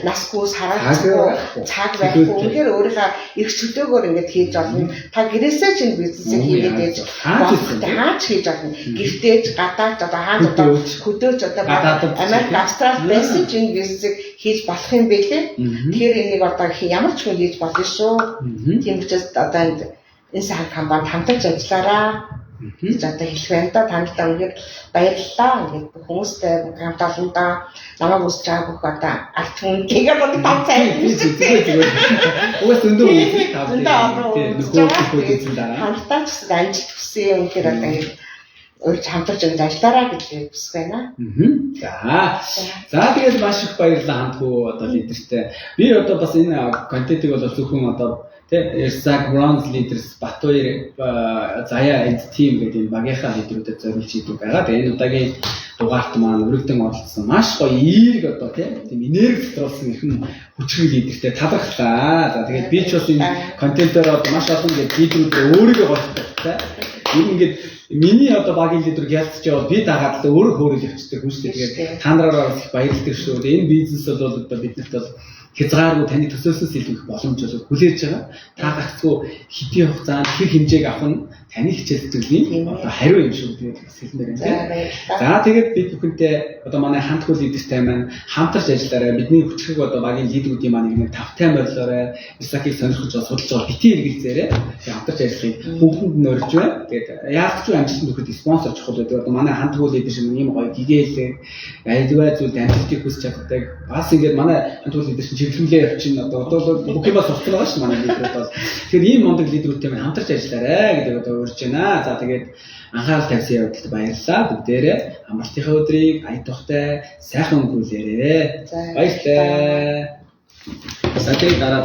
насгүй сараагүй цаг байхгүй. Үнээр өөрийнхөө эрх чөлөөгөөр ингэж хийж болно. Та гэрээсээ чинь бизнесээ хийгээд байж хаач хийж болно. Гэртээж гадаад одоо хаана одоо хөдөөж одоо Америк Австрали байсан чинь бизнесийг хийж болох юм бэлээ. Тэгэхээр энийг одоо ямар ч хүн хийж болно шүү. Тийм учраас одоо энэ сайхан компанид хамтарч ажиллаараа гэж одоо хэлэх байна да. Тантай үнээр баярлалаа. Ингээд хүмүүстэй хамт олондоо намайг үсэж байгаа бүх одоо арт хүн тэгээд бол тав цай уус өндөр хамтаа ч гэсэн амжилт хүсье. Үнээр одоо ингээд өөрч хамтарч ажиллаараа гэж хүсэж байна. За тэгээд маш их баярлалаа хамтгүй одоо лидертэй. Би одоо бас энэ контентыг бол зөвхөн одоо Ирсак Bronze Leaders Батбаяр Заяа энд тим гэдэг энэ багийнхаа лидерүүдэд зориулж хийдэг байгаа. Тэгээ энэ удаагийн дугаарт маань өргөдөн оролцсон маш гоё эерэг одоо тийм энерги дотруулсан ихэнх хүчрэг лидертэй талархлаа. За тэгээд би ч бас энэ контентоор маш олон гэдэг лидерүүдээ өөрийгөө голцдог. Ер нь ингээд миний одоо багийн лидер гялцж яваад би дагаад л өөрөө хөөрөл явчихдаг хүн шүү дээ. Тэгээд та нараараа их баярлалтай шүү. Энэ бизнес бол одоо биднэрт бол хязгааргүй таны төсөөсөөс илүү их боломж бол хүлээж байгаа. Та гацгүй хэдийн хугацаанд хэр хэмжээг авах нь таны хичээл зүтгэлийн одоо хариу юм шүү гэдэг хэлмээр байна. За тэгээд бид бүхэнтэй одоо манай хамтгүй лидертэй маань хамтарч ажиллаарай. Бидний хүчрэг одоо багийн лидерүүдийн маань нэг тавтай морилоорой. Ирсакийг сонирхож судалж байгаа битгий эргэлзээрэй. Тэгээд хамтарч ажиллахыг бүгдэнд нь урьж байна. Тэгээд яг ч амжилтанд хүрэхэд спонсор чухал байдаг. Одоо манай хамтгүй лидер шиг ийм гоё гэгээлээ альваа зүйл амжилтыг хүсч чаддаг. Бас ингээд манай хамтгүй лидер чиглэлээ явчихна. Одоо бүх юм сурч байгаа шүү манай лидерүүд бол. Тэгэхээр ийм мундаг лидерүүдтэй маань хамтарч ажиллаарай гэдэг одоо урьж байна. За тэгээд анхаарал тавьсан явдалд баярлалаа. Бүгдээрээ амралтынхаа өдрийг ая тухтай сайхан өнгөрүүлээрэй. Баярлалаа. За тэгээд дараа